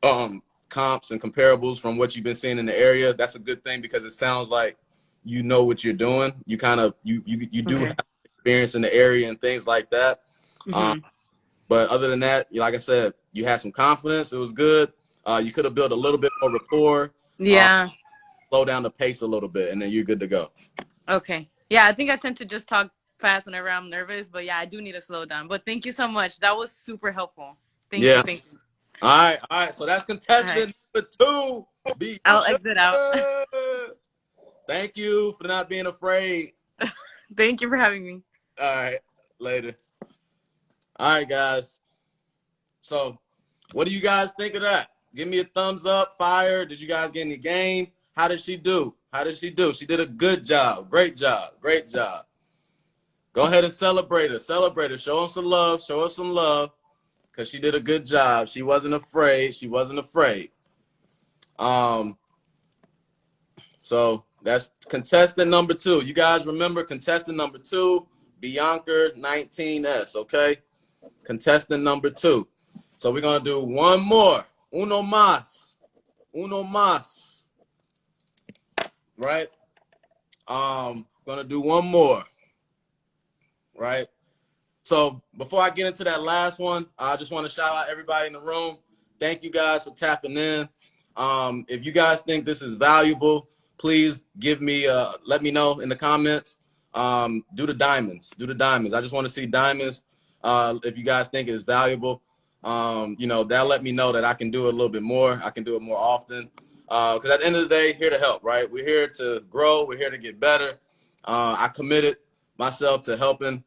comps and comparables from what you've been seeing in the area. That's a good thing because it sounds like you know what you're doing. You kind of you do have experience in the area and things like that. Um, but other than that, like I said, you had some confidence. It was good. You could have built a little bit more rapport. Yeah. Slow down the pace a little bit, and then you're good to go. Okay. Yeah, I think I tend to just talk fast whenever I'm nervous, but yeah, I do need to slow down. But thank you so much. That was super helpful. Thank you. Yeah. Thank you. All right. So that's All right. contestant number 2, I'll Bianca. exit out. Thank you for not being afraid. Thank you for having me. All right. Later. All right, guys. So, what do you guys think of that? Give me a thumbs up, fire. Did you guys get any game? How did she do? She did a good job. Great job. Go ahead and celebrate her. Show her some love. Because she did a good job. She wasn't afraid. So that's contestant number 2. You guys remember contestant number 2, Bianca 19S, okay? Contestant number 2. So we're gonna do one more. Uno más. Right? Gonna do one more. Right? So before I get into that last one, I just want to shout out everybody in the room. Thank you guys for tapping in. If you guys think this is valuable, please let me know in the comments. Do the diamonds. I just want to see diamonds. If you guys think it is valuable, that'll let me know that I can do it a little bit more. I can do it more often. Because at the end of the day, here to help, right? We're here to grow. We're here to get better. I committed myself to helping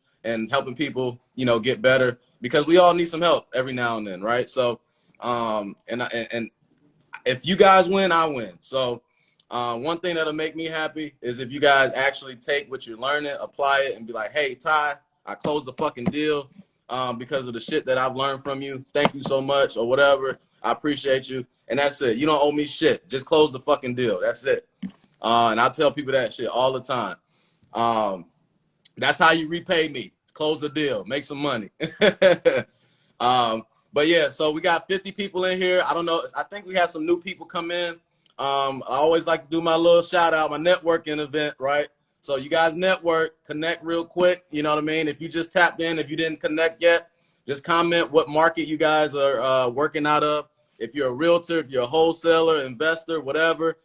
people, get better because we all need some help every now and then, right? So, and if you guys win, I win. So, one thing that'll make me happy is if you guys actually take what you're learning, apply it, and be like, hey, Ty, I closed the fucking deal because of the shit that I've learned from you. Thank you so much, or whatever. I appreciate you. And that's it. You don't owe me shit. Just close the fucking deal. That's it. And I tell people that shit all the time. That's how you repay me. Close the deal. Make some money. But yeah, so we got 50 people in here. I don't know. I think we have some new people come in. I always like to do my little shout out, my networking event, right? So you guys network, connect real quick. You know what I mean? If you just tapped in, if you didn't connect yet, just comment what market you guys are working out of. If you're a realtor, if you're a wholesaler, investor, whatever,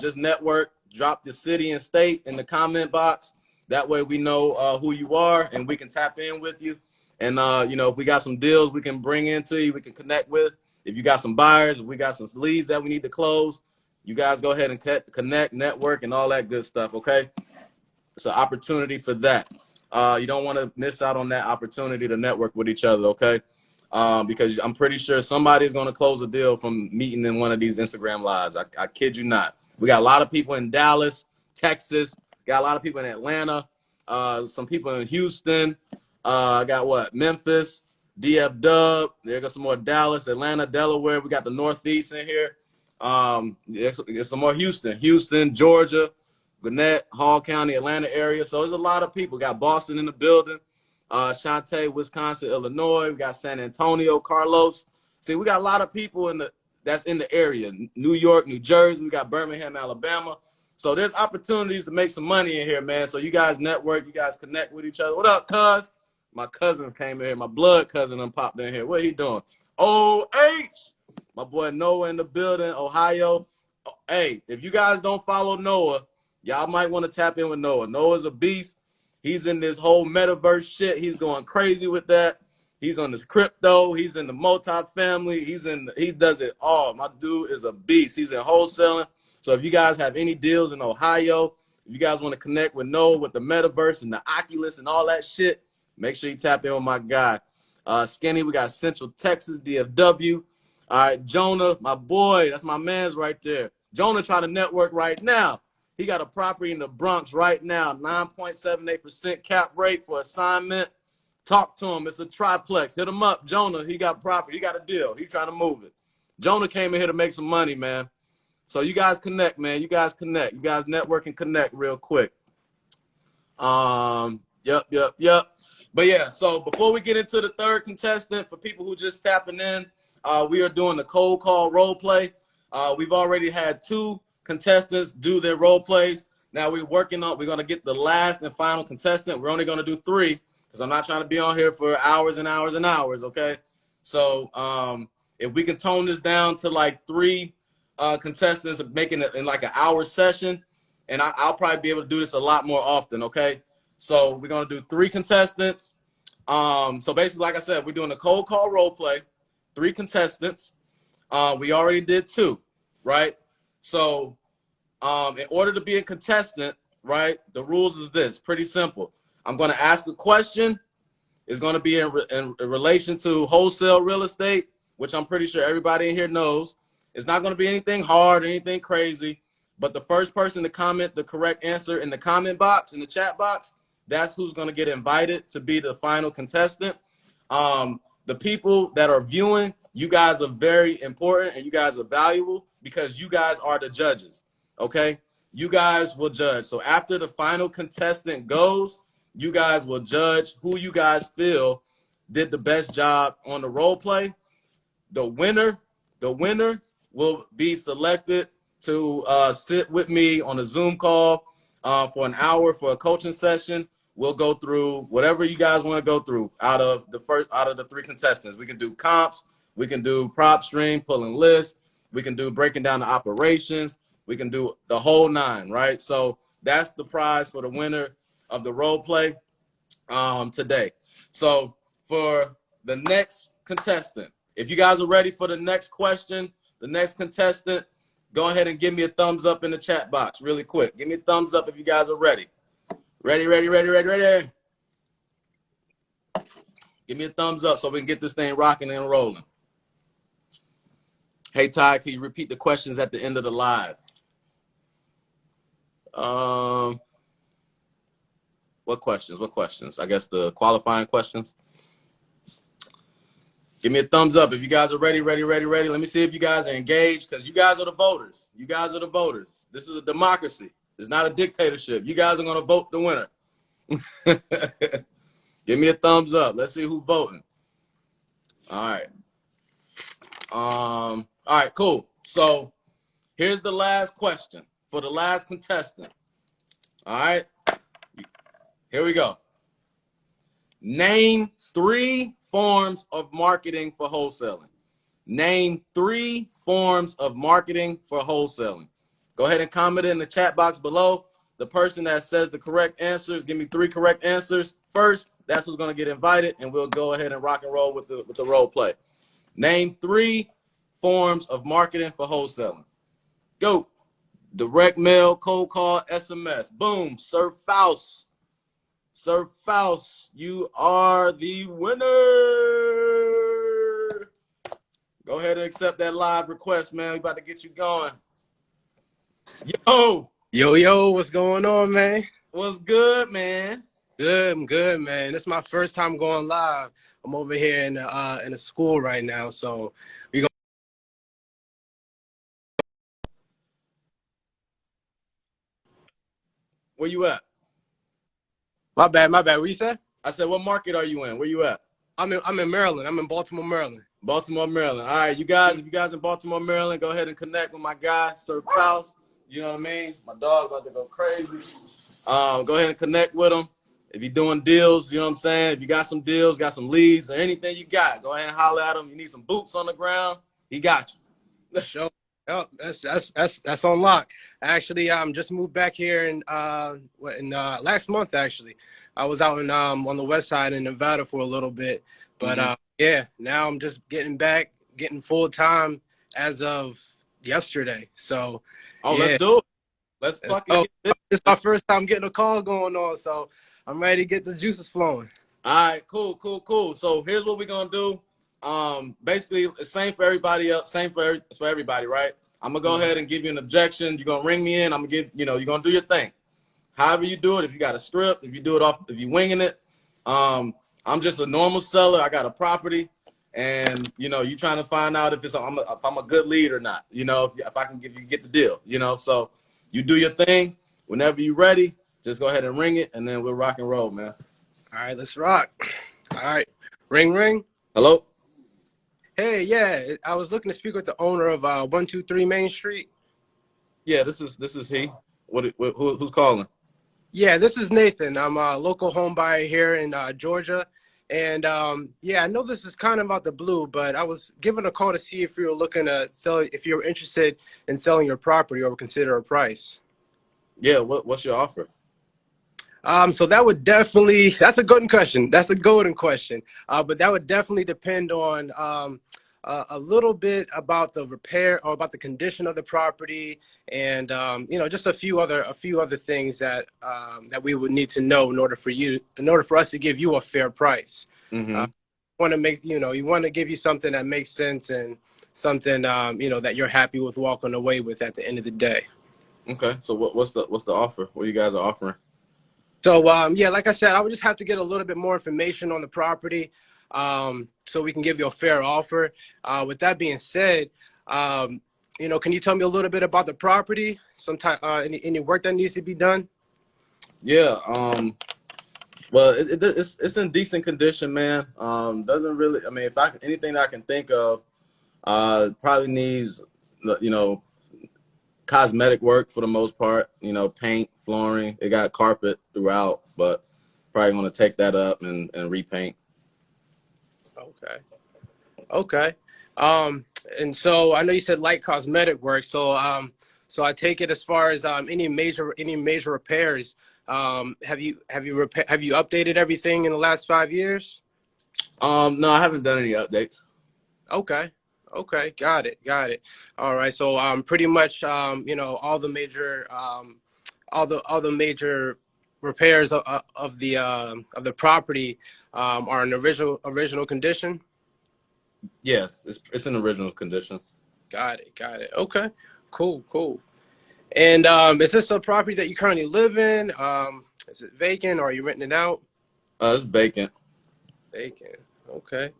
Just network, drop the city and state in the comment box. That way we know who you are and we can tap in with you. And, you know, if we got some deals we can bring into you, we can connect with. If you got some buyers, if we got some leads that we need to close, you guys go ahead and connect, network, and all that good stuff, okay? It's an opportunity for that. You don't want to miss out on that opportunity to network with each other, okay? Because I'm pretty sure somebody's going to close a deal from meeting in one of these Instagram lives. I kid you not. We got a lot of people in Dallas, Texas. Got a lot of people in Atlanta. Some people in Houston. I got what? Memphis, DF Dub. There got some more Dallas, Atlanta, Delaware. We got the Northeast in here. There's some more Houston, Georgia, Gwinnett, Hall County, Atlanta area. So there's a lot of people. Got Boston in the building. Shantae, Wisconsin, Illinois. We got San Antonio, Carlos. See, we got a lot of people that's in the area. New York, New Jersey. We got Birmingham, Alabama. So there's opportunities to make some money in here, man. So you guys network, you guys connect with each other. What up, cuz? My cousin came in here. My blood cousin done popped in here. What he doing? OH! My boy Noah in the building, Ohio. Hey, if you guys don't follow Noah, y'all might want to tap in with Noah. Noah's a beast. He's in this whole metaverse shit. He's going crazy with that. He's on this crypto. He's in the multi-family. He does it all. My dude is a beast. He's in wholesaling. So if you guys have any deals in Ohio, if you guys want to connect with Noah with the metaverse and the Oculus and all that shit, make sure you tap in with my guy. Skinny, we got Central Texas, DFW. All right, Jonah, my boy, that's my man's right there. Jonah trying to network right now. He got a property in the Bronx right now, 9.78% cap rate for assignment. Talk to him. It's a triplex. Hit him up. Jonah, he got property. He got a deal. He's trying to move it. Jonah came in here to make some money, man. So you guys connect, man. You guys connect. You guys network and connect real quick. Yep. But yeah, so before we get into the third contestant, for people who just tapping in, we are doing the cold call role play. We've already had 2 contestants do their role plays. Now we're going to get the last and final contestant. We're only going to do 3 because I'm not trying to be on here for hours and hours and hours, okay? So if we can tone this down to like 3 contestants, making it in like an hour session, and I'll probably be able to do this a lot more often, okay? So we're going to do 3 contestants. So basically, like I said, we're doing a cold call role play, 3 contestants. We already did 2, right? So in order to be a contestant, right, the rules is this, pretty simple. I'm going to ask a question. It's going to be in relation to wholesale real estate, which I'm pretty sure everybody in here knows. It's not going to be anything hard or anything crazy, but the first person to comment the correct answer in the comment box, in the chat box, that's who's going to get invited to be the final contestant. The people that are viewing, you guys are very important and you guys are valuable because you guys are the judges, okay? You guys will judge. So after the final contestant goes, you guys will judge who you guys feel did the best job on the role play. The winner will be selected to sit with me on a Zoom call for an hour for a coaching session. We'll go through whatever you guys want to go through out of the 3 contestants. We can do comps, we can do Propstream, pulling lists, we can do breaking down the operations, we can do the whole 9, right? So that's the prize for the winner of the role play today. So for the next contestant, if you guys are ready for the next question, the next contestant, go ahead and give me a thumbs up in the chat box really quick. Give me a thumbs up if you guys are ready. Ready. Give me a thumbs up so we can get this thing rocking and rolling. Hey, Ty, can you repeat the questions at the end of the live? What questions? I guess the qualifying questions. Give me a thumbs up if you guys are ready. Let me see if you guys are engaged because you guys are the voters. This is a democracy. It's not a dictatorship. You guys are going to vote the winner. Give me a thumbs up. Let's see who's voting. All right. All right, cool. So here's the last question for the last contestant. All right. Here we go. Name 3 forms of marketing for wholesaling. Name 3 forms of marketing for wholesaling. Go ahead and comment it in the chat box below. The person that says the correct answers, give me 3 correct answers first. That's who's gonna get invited, and we'll go ahead and rock and roll with the role play. Name 3 forms of marketing for wholesaling. Go. Direct mail, cold call, SMS. Boom. Sir Faust. Sir Faust, you are the winner. Go ahead and accept that live request, man. We about to get you going. Yo, what's going on, man? What's good, man? Good, I'm good, man. This is my first time going live. I'm over here in a school right now, so we go. Where you at? My bad. What you said? I said, what market are you in? Where you at? I'm in Maryland. I'm in Baltimore, Maryland. Baltimore, Maryland. All right, you guys, if you guys in Baltimore, Maryland, go ahead and connect with my guy, Sir Faust. You know what I mean? My dog about to go crazy. Go ahead and connect with him. If you're doing deals, you know what I'm saying? If you got some deals, got some leads, or anything you got, go ahead and holler at him. You need some boots on the ground, he got you. Sure. Oh, that's on lock. Actually, just moved back here in last month. Actually, I was out in on the west side in Nevada for a little bit, but yeah, now I'm just getting full time as of yesterday. So, Oh, yeah. let's do it. Let's fucking get this. This is my first time getting a call going on, so I'm ready to get the juices flowing. All right, cool. So here's what we're gonna do. Basically, it's same for everybody else, same for everybody, right? I'm gonna go ahead and give you an objection. You're gonna ring me in. I'm gonna give, you're gonna do your thing. However you do it, if you got a script, if you do it if you winging it. I'm just a normal seller. I got a property, and you trying to find out if I'm a good lead or not. If I can get the deal. So you do your thing. Whenever you're ready, just go ahead and ring it, and then we'll rock and roll, man. All right, let's rock. All right, ring. Hello. Hey, yeah, I was looking to speak with the owner of 123 Main Street. Yeah, this is he. Who's calling? Yeah, this is Nathan. I'm a local home buyer here in Georgia. And yeah, I know this is kind of out the blue, but I was given a call to see if you were looking to sell, if you were interested in selling your property or consider a price. Yeah, what's your offer? So that would definitely, that's a golden question. That's a golden question. But that would definitely depend on a little bit about the repair or about the condition of the property, and just a few other things that that we would need to know in order for us to give you a fair price. Mm-hmm. You want to give you something that makes sense and something that you're happy with walking away with at the end of the day. Okay, so what's the offer? What you guys are offering? So yeah, like I said, I would just have to get a little bit more information on the property, so we can give you a fair offer. With that being said, can you tell me a little bit about the property? Any work that needs to be done? Yeah. Well, it's in decent condition, man. Doesn't really. I mean, anything that I can think of, probably needs, cosmetic work for the most part. Paint, flooring. It got carpet throughout, but probably want to take that up and repaint. Okay. And so I know you said light cosmetic work. So so I take it as far as any major repairs. Have you updated everything in the last 5 years? No, I haven't done any updates. Okay. Got it. All right. So pretty much all the major repairs of the property are in original condition. Yes, it's in original condition. Got it. Okay. Cool. And is this a property that you currently live in? Is it vacant or are you renting it out? It's vacant. Vacant. Okay.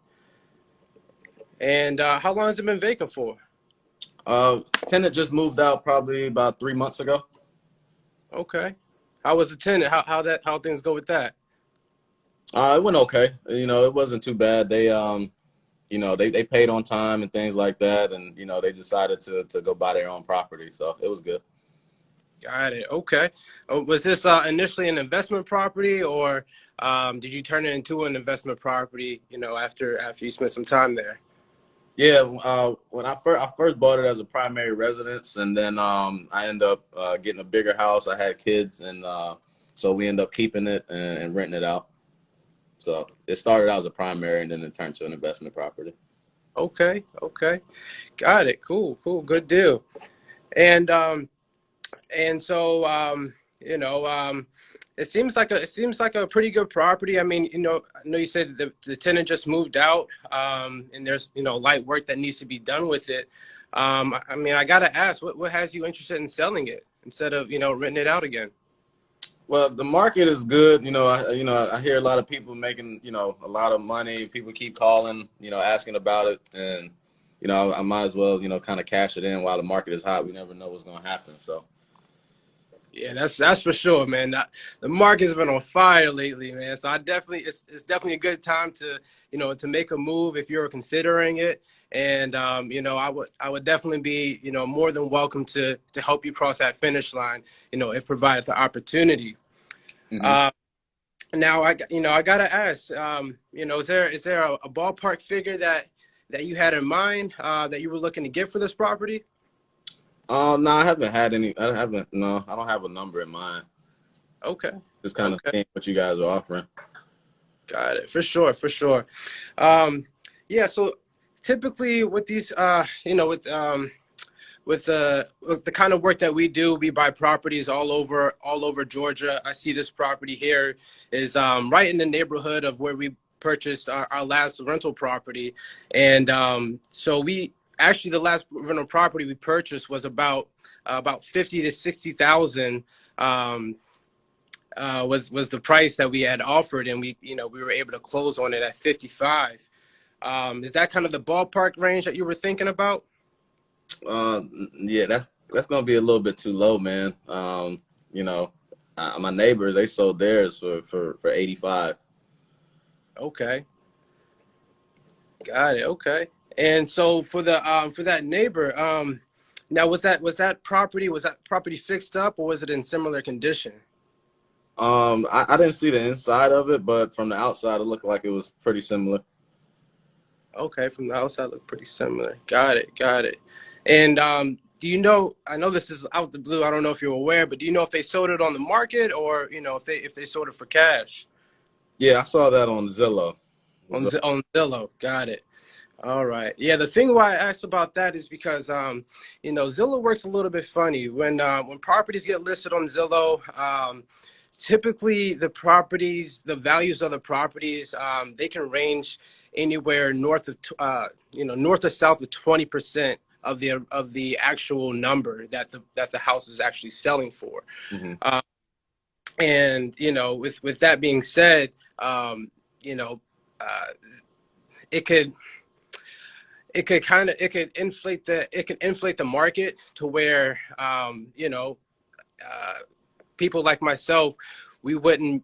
And how long has it been vacant for? Tenant just moved out probably about 3 months ago. Okay. How was the tenant? How things go with that? It went okay. It wasn't too bad. They they paid on time and things like that, and they decided to go buy their own property, so it was good. Got it. Okay. Was this initially an investment property, or did you turn it into an investment property? After you spent some time there. Yeah, when I first bought it as a primary residence, and then I ended up getting a bigger house. I had kids, and so we ended up keeping it and renting it out. So it started out as a primary, and then it turned to an investment property. Okay, okay, got it. Cool, cool, good deal. And so you know, it seems like a pretty good property. I mean, I know you said the tenant just moved out, and there's light work that needs to be done with it. I mean, I gotta ask, what has you interested in selling it instead of renting it out again? Well, the market is good. I hear a lot of people making a lot of money. People keep calling, asking about it, and I might as well kind of cash it in while the market is hot. We never know what's going to happen. So Yeah, that's for sure, man. The market's been on fire lately, man. So it's definitely a good time to to make a move if you're considering it. And I would definitely be more than welcome to help you cross that finish line. If provided the opportunity. hmm Uh, Now I gotta ask. Is there a ballpark figure that you had in mind that you were looking to get for this property? no, I haven't had any. I haven't. No, I don't have a number in mind. Okay. Just kind of Okay. seeing what you guys are offering. Got it. For sure. For sure. Um, yeah. So typically with these, with the kind of work that we do, we buy properties all over Georgia. I see this property here is right in the neighborhood of where we purchased our last rental property, and so we actually the last rental property we purchased was about 50 to 60,000. Was the price that we had offered, and we were able to close on it at 55. Is that kind of the ballpark range that you were thinking about? Uh, yeah, that's gonna be a little bit too low, man. My neighbors, they sold theirs for 85. Okay, got it. Okay, and so for that neighbor, now was that property fixed up, or was it in similar condition? I didn't see the inside of it, but from the outside, it looked like it was pretty similar. Okay, from the outside, look pretty similar. Got it, got it. And do you know? I know this is out the blue. I don't know if you're aware, but do you know if they sold it on the market, or if they sold it for cash Yeah, I saw that on Zillow. on Zillow? Got it. All right. Yeah, the thing why I asked about that is because Zillow works a little bit funny. When properties get listed on Zillow, typically the values of the properties, they can range anywhere north of south of 20% of the actual number that the house is actually selling for. hmm Um, and with that being said, you know, uh, it could it could inflate the market to where uh, people like myself we wouldn't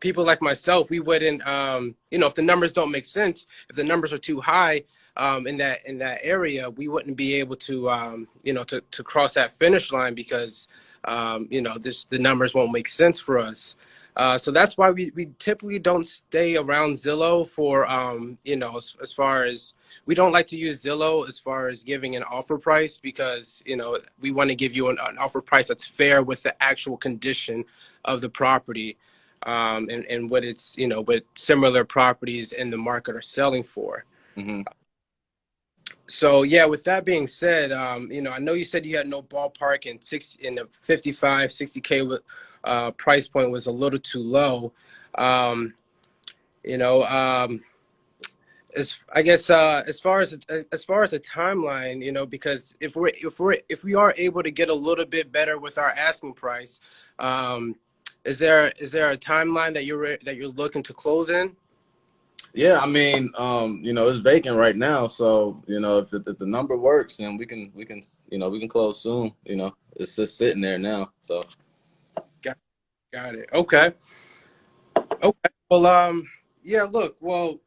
we wouldn't if the numbers don't make sense, if the numbers are too high in that area, we wouldn't be able to to cross that finish line because the numbers won't make sense for us. So that's why we typically don't stay around Zillow for as far as we don't like to use Zillow as far as giving an offer price, because we want to give you an offer price that's fair with the actual condition of the property, and what it's what similar properties in the market are selling for. hmm So yeah, with that being said, I know you said you had no ballpark, and the 55, 60K price point was a little too low. Um, you know, as I guess as far as the timeline, because if we are able to get a little bit better with our asking price, um, is there a timeline that you're looking to close in? Yeah, I mean, it's vacant right now, so if the number works, then we can close soon. It's just sitting there now. So Got got it. Okay. Okay. Well, yeah. Look, well,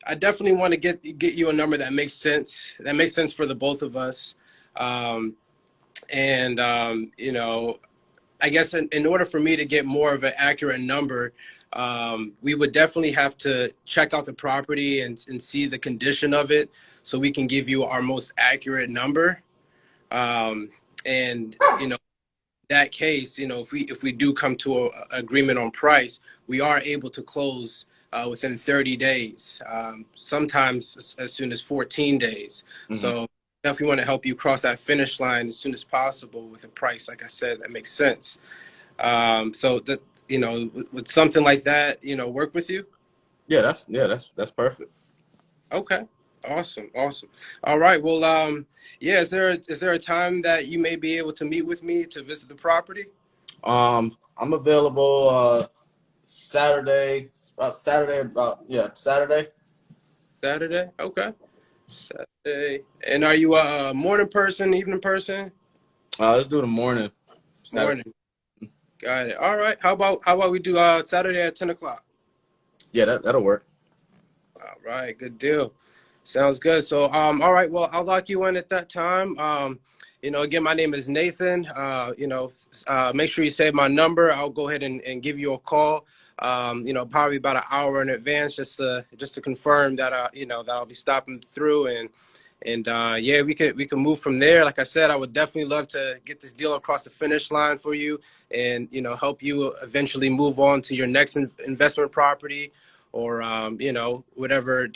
I definitely want to get you a number that makes sense. That makes sense for the both of us. And I guess in order for me to get more of an accurate number, we would definitely have to check out the property and see the condition of it so we can give you our most accurate number. And, you know, that case, you know, if we do come to an agreement on price, we are able to close within 30 days, sometimes as soon as 14 days. Mm-hmm. So definitely want to help you cross that finish line as soon as possible with a price, like I said, that makes sense. So that, you know, with something like that, you know, work with you. Yeah, that's perfect. Okay. Awesome. All right. Well, yeah, is there a time that you may be able to meet with me to visit the property? I'm available Saturday. Saturday. Saturday. Saturday. Okay. Saturday. And are you a morning person, evening person? Let's do the morning. Saturday. Morning. Got it. All right. How about we do Saturday at 10 o'clock? Yeah, that'll work. All right. Good deal. Sounds good. So, all right. Well, I'll lock you in at that time. You know, again, my name is Nathan. You know, make sure you save my number. I'll go ahead and give you a call. You know, probably about an hour in advance, just to confirm that you know, that I'll be stopping through and yeah, we can move from there. Like I said, I would definitely love to get this deal across the finish line for you, and you know, help you eventually move on to your next investment property, or you know, whatever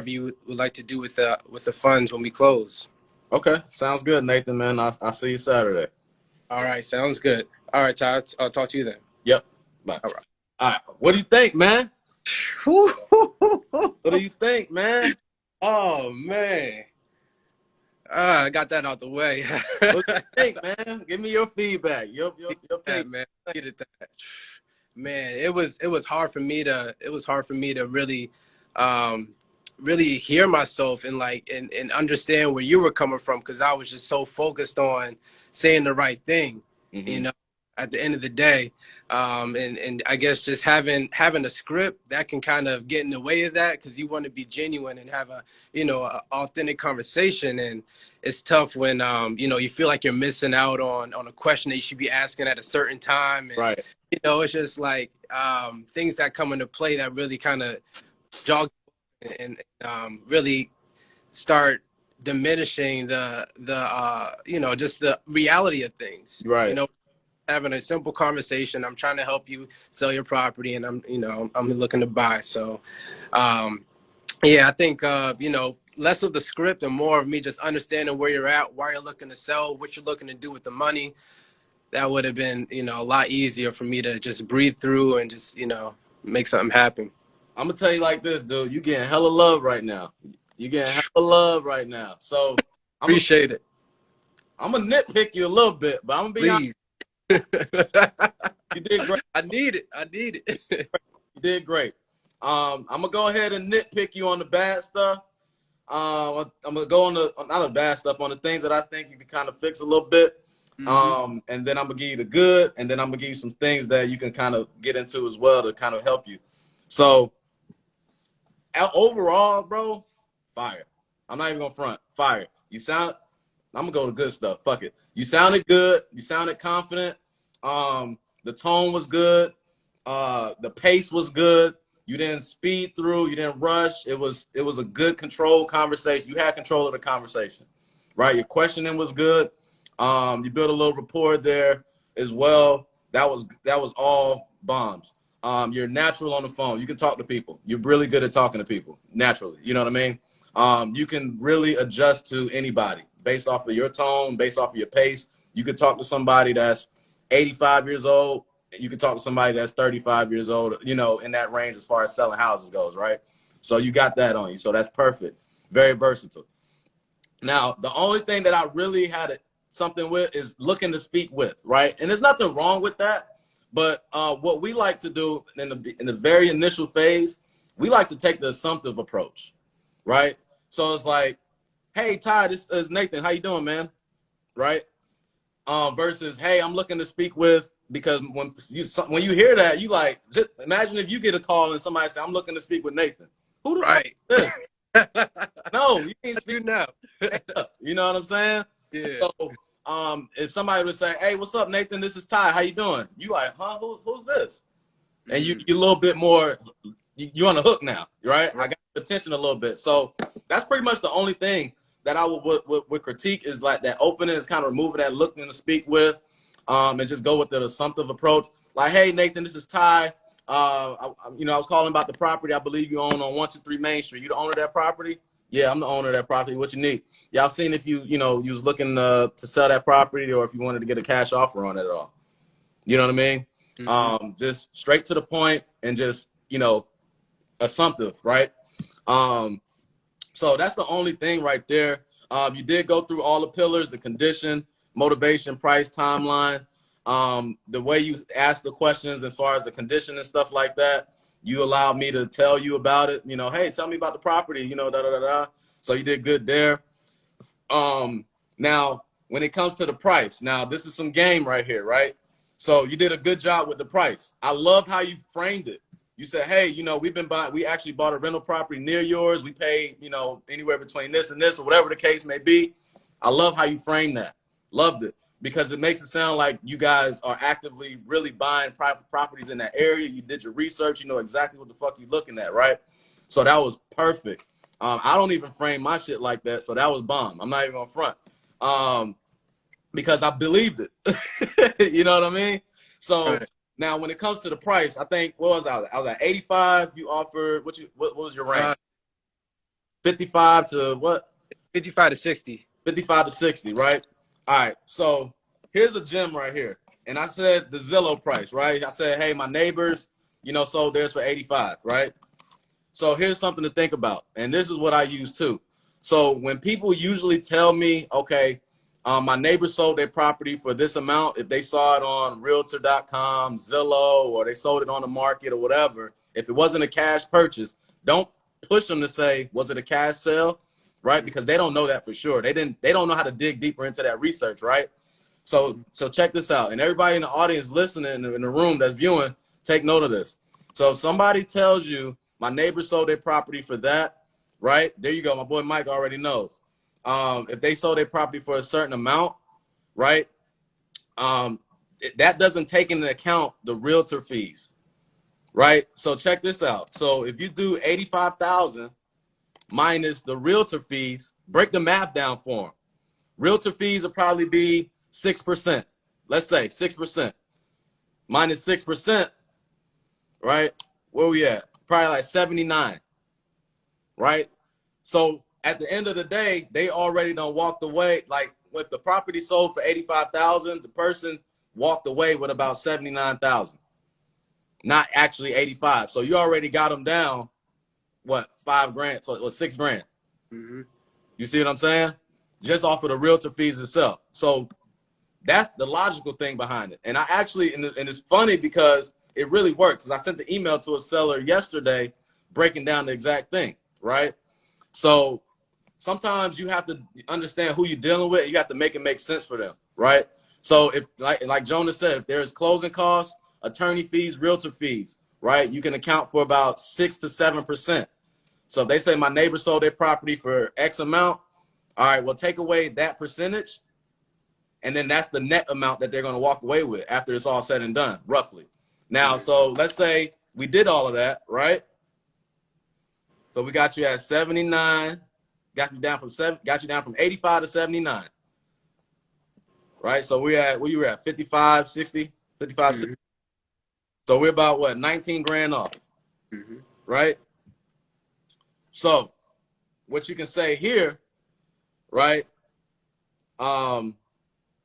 you would like to do with the funds when we close. Okay, sounds good, Nathan, man. I'll see you Saturday. All right, sounds good. All right, Todd, I'll talk to you then. Yep. Bye. All right. All right. What do you think, man? What do you think, man? Oh man. I got that out the way. What do you think, man? Give me your feedback. Your that, man. I needed that. Man, it was hard for me to really really hear myself and and understand where you were coming from, because I was just so focused on saying the right thing, Mm-hmm. you know, at the end of the day. And I guess just having a script that can kind of get in the way of that, because you want to be genuine and have a, you know, a authentic conversation. And it's tough when you know, you feel like you're missing out on a question that you should be asking at a certain time. And, Right. you know, it's just like things that come into play that really kind of jog and really start diminishing the you know, just the reality of things. Right. You know, having a simple conversation. I'm trying to help you sell your property, and I'm looking to buy. So, yeah, I think you know, less of the script and more of me just understanding where you're at, why you're looking to sell, what you're looking to do with the money. That would have been, you know, a lot easier for me to just breathe through and just, you know, make something happen. I'm gonna tell you like this, dude. You getting hella love right now. You getting hella love right now. So Appreciate it. I'm gonna nitpick you a little bit, but I'm gonna be honest. Please. You did great. I need it. You did great. I'm gonna go ahead and nitpick you on the bad stuff. I'm gonna go on the not the bad stuff, on the things that I think you can kind of fix a little bit. Mm-hmm. And then I'm gonna give you the good, and then I'm gonna give you some things that you can kind of get into as well to kind of help you. So overall, bro, fire. I'm not even gonna front. Fire. I'm gonna go to good stuff. Fuck it. You sounded good. You sounded confident. The tone was good. The pace was good. You didn't speed through. You didn't rush. It was a good controlled conversation. You had control of the conversation, right? Your questioning was good. You built a little rapport there as well. That was all bombs. You're natural on the phone. You can talk to people. You're really good at talking to people naturally. You know what I mean? You can really adjust to anybody based off of your tone, based off of your pace. You could talk to somebody that's 85 years old. You could talk to somebody that's 35 years old, you know, in that range as far as selling houses goes, right? So you got that on you. So that's perfect. Very versatile. Now, the only thing that I really had something with is looking to speak with, right? And there's nothing wrong with that. But what we like to do in the very initial phase, we like to take the assumptive approach, right? So it's like, hey, Ty, this is Nathan. How you doing, man? Right? Versus, hey, I'm looking to speak with, because when you hear that, you like, just imagine if you get a call and somebody say, I'm looking to speak with Nathan. Who the fuck is this? No, you can't speak now. You know what I'm saying? Yeah. So if somebody would say, "Hey, what's up, Nathan? This is Ty. How you doing?" You like, "Huh? Who's this?" And you're a little bit more, you're on the hook now, right? I got your attention a little bit. So that's pretty much the only thing that I would critique is like that opening is kind of removing that looking to speak with, and just go with the assumptive approach. Like, "Hey, Nathan, this is Ty. I was calling about the property I believe you own on 123 Main Street. You the owner of that property?" "Yeah, I'm the owner of that property. What you need?" "Yeah, I've seen if you was looking to sell that property or if you wanted to get a cash offer on it at all." You know what I mean? Just straight to the point and just, assumptive, right? So that's the only thing right there. You did go through all the pillars, the condition, motivation, price, timeline. The way you ask the questions as far as the condition and stuff like that, you allowed me to tell you about it. "Hey, tell me about the property, da da da da." So you did good there. Now, when it comes to the price, now this is some game right here, right? So you did a good job with the price. I love how you framed it. You said, "Hey, we actually bought a rental property near yours. We paid, anywhere between this and this or whatever the case may be." I love how you framed that. Loved it because it makes it sound like you guys are actively really buying private properties in that area. You did your research. You know exactly what the fuck you're looking at, right? So that was perfect. I don't even frame my shit like that. So that was bomb. I'm not even on front. Because I believed it. You know what I mean? So now when it comes to the price, I think, what was I was at 85. You offered, what was your range? 55 to what? 55 to 60. 55 to 60, right? All right. So here's a gem right here. And I said the Zillow price, right? I said, "Hey, my neighbors, sold theirs for 85, right?" So here's something to think about. And this is what I use too. So when people usually tell me, "Okay, my neighbor sold their property for this amount," if they saw it on realtor.com, Zillow, or they sold it on the market or whatever, if it wasn't a cash purchase, don't push them to say, "Was it a cash sale?" Right? Because they don't know that for sure. They don't know how to dig deeper into that research, right? So check this out. And everybody in the audience listening in the room that's viewing, take note of this. So if somebody tells you, "My neighbor sold their property for that," right? There you go. My boy Mike already knows. If they sold their property for a certain amount, right? That doesn't take into account the realtor fees, right? So check this out. So if you do 85,000 minus the realtor fees, break the math down for them. Realtor fees will probably be 6%. Let's say 6% minus 6%, right? Where we at? Probably like 79, right? So at the end of the day, they already done walked away. Like if the property sold for 85,000, the person walked away with about 79,000, not actually 85. So you already got them down, what, $5,000 or $6,000. You see what I'm saying? Just off of the realtor fees itself. So that's the logical thing behind it. And I actually, and it's funny because it really works. I sent the email to a seller yesterday breaking down the exact thing, right? So sometimes you have to understand who you're dealing with. You have to make it make sense for them, right? So if, like Jonas said, if there's closing costs, attorney fees, realtor fees, right, you can account for about 6 to 7%. So if they say my neighbor sold their property for X amount, all right, well, take away that percentage, and then that's the net amount that they're going to walk away with after it's all said and done, roughly. Now, so let's say we did all of that, right? So we got you at 79, got you down from 85 to 79, right? So we at, where you were at, 55, 60, 55, 60. So we're about what, 19 grand off, right? So what you can say here, right? And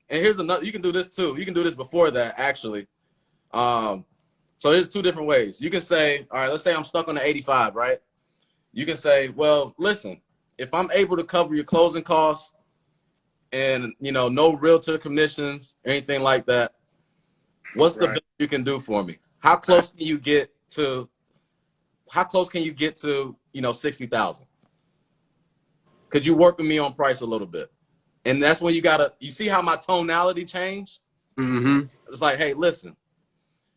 here's another, you can do this too. You can do this before that, actually. So there's two different ways. You can say, all right, let's say I'm stuck on the 85, right? You can say, well, listen, if I'm able to cover your closing costs and, no realtor commissions or anything like that, what's the best you can do for me? How close can you get to 60,000? Could you work with me on price a little bit? And that's when you see how my tonality changed? It's like, hey, listen,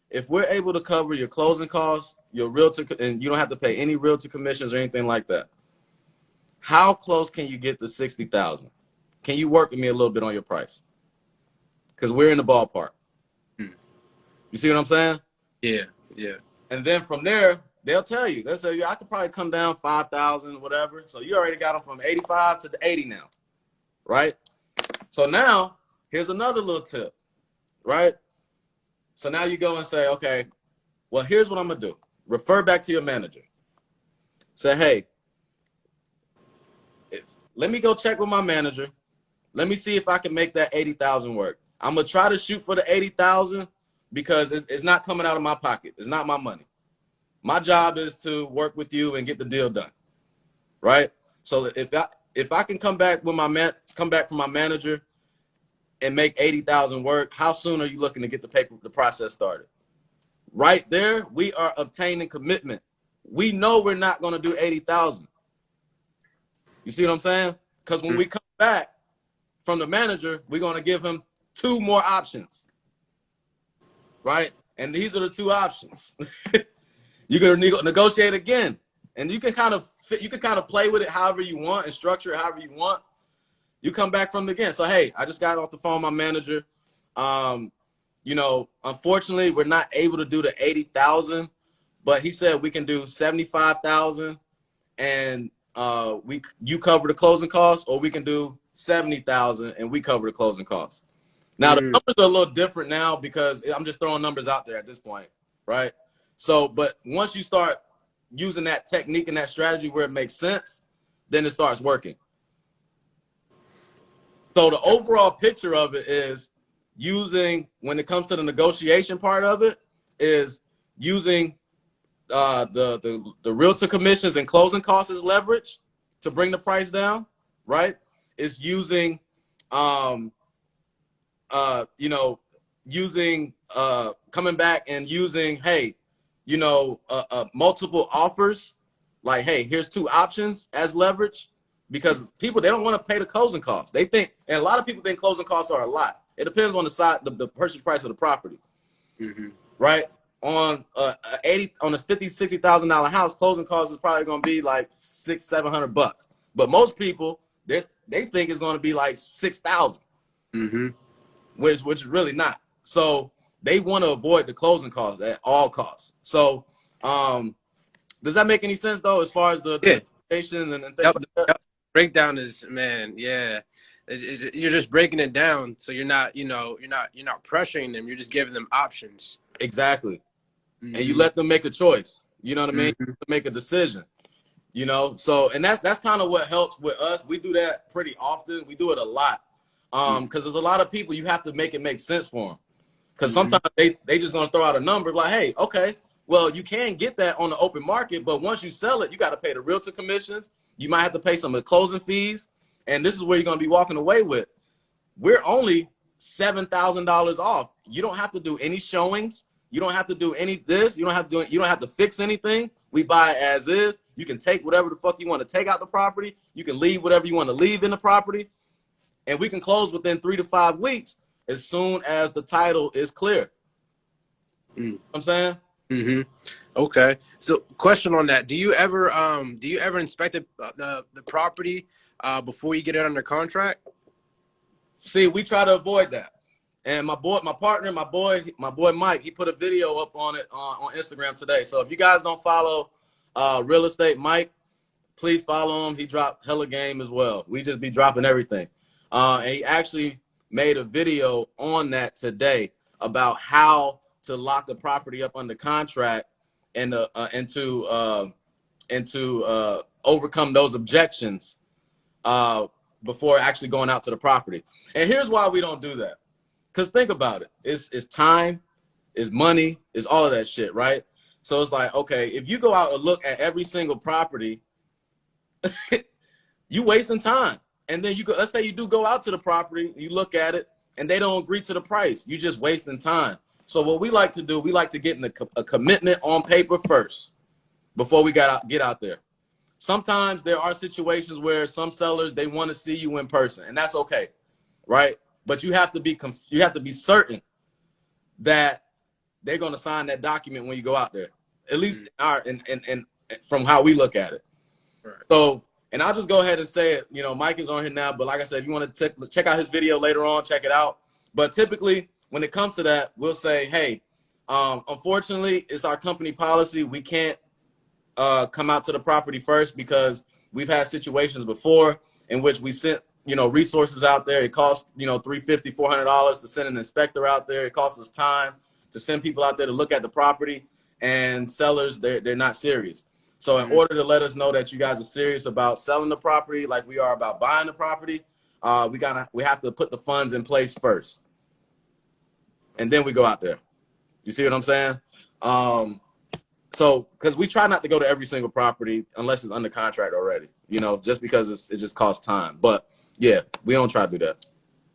if we're able to cover your closing costs, your realtor, and you don't have to pay any realtor commissions or anything like that, how close can you get to 60,000? Can you work with me a little bit on your price? because we're in the ballpark. Mm. You see what I'm saying? Yeah, yeah. And then from there, they'll tell you. They'll say, I could probably come down 5,000, whatever. So you already got them from 85 to the 80 now, right? So now, here's another little tip, right? So now you go and say, okay, well, here's what I'm going to do. Refer back to your manager. Say, hey, let me go check with my manager. Let me see if I can make that 80,000 work. I'm going to try to shoot for the 80,000 because it's not coming out of my pocket. It's not my money. My job is to work with you and get the deal done, right? So if I can come back from my manager and make 80,000 work, how soon are you looking to get the process started? Right there, we are obtaining commitment. We know we're not going to do 80,000. You see what I'm saying? Because when we come back from the manager, we're going to give him 2 more options, right? And these are the 2 options. You can negotiate again, and you can kind of play with it however you want and structure it however you want. You come back from it again. So hey, I just got off the phone with my manager. You know, unfortunately, we're not able to do the 80,000, but he said we can do 75,000, and you cover the closing costs, or we can do 70,000 and we cover the closing costs. Now the numbers are a little different now because I'm just throwing numbers out there at this point, right? So, but once you start using that technique and that strategy where it makes sense, then it starts working. So the overall picture of it is using, when it comes to the negotiation part of it, is using the realtor commissions and closing costs as leverage to bring the price down, right? It's using, you know, using, coming back and using, hey, you know, multiple offers, like, hey, here's 2 options as leverage, because people, they don't want to pay the closing costs. They think, and a lot of people think closing costs are a lot. It depends on the side, the purchase price of the property, right? On a $50,000-$60,000 house, closing costs is probably going to be like $600-$700. But most people, they think it's going to be like 6,000, which is really not. So they want to avoid the closing costs at all costs. So, does that make any sense though, as far as the negotiation and things like that? Breakdown is, man, yeah. You're just breaking it down, so you're not, you know, you're not pressuring them. You're just giving them options. Exactly, and you let them make a choice. You know what I mean? Make a decision. You know, so, and that's kind of what helps with us. We do that pretty often. We do it a lot, because there's a lot of people you have to make it make sense for them. Because sometimes they just gonna throw out a number like, hey, okay, well, you can get that on the open market, but once you sell it, you got to pay the realtor commissions. You might have to pay some of the closing fees, and this is where you're gonna be walking away with. We're only $7,000 off. You don't have to do any showings. You don't have to do any this. You don't have to do. You don't have to fix anything. We buy it as is. You can take whatever the fuck you want to take out the property. You can leave whatever you want to leave in the property, and we can close within 3 to 5 weeks as soon as the title is clear. You know what I'm saying? Okay. So, question on that: Do you ever inspect the property before you get it under contract? See, we try to avoid that. And my boy Mike, he put a video up on it on Instagram today. So if you guys don't follow Real Estate Mike, please follow him. He dropped hella game as well. We just be dropping everything. And he actually made a video on that today about how to lock a property up under contract and to overcome those objections before actually going out to the property. And here's why we don't do that. Because think about it. It's time, it's money, it's all of that shit, right? So it's like, okay, if you go out and look at every single property, you wasting time. And then let's say you do go out to the property, you look at it, and they don't agree to the price. You just wasting time. So what we like to do, we like to get a commitment on paper first before we get out there. Sometimes there are situations where some sellers, they want to see you in person, and that's okay, right? But you have to be certain that they're going to sign that document when you go out there. At least in from how we look at it. Right. So, and I'll just go ahead and say it. You know, Mike is on here now, but like I said, if you want to check out his video later on, check it out. But typically, when it comes to that, we'll say, hey, unfortunately, it's our company policy. We can't come out to the property first because we've had situations before in which we sent, resources out there. It costs, $350, $400 to send an inspector out there. It costs us time to send people out there to look at the property, and sellers, they're not serious. So in order to let us know that you guys are serious about selling the property like we are about buying the property, we have to put the funds in place first, and then we go out there. You see what I'm saying? So, because we try not to go to every single property unless it's under contract already, just because it just costs time. But yeah, we don't try to do that.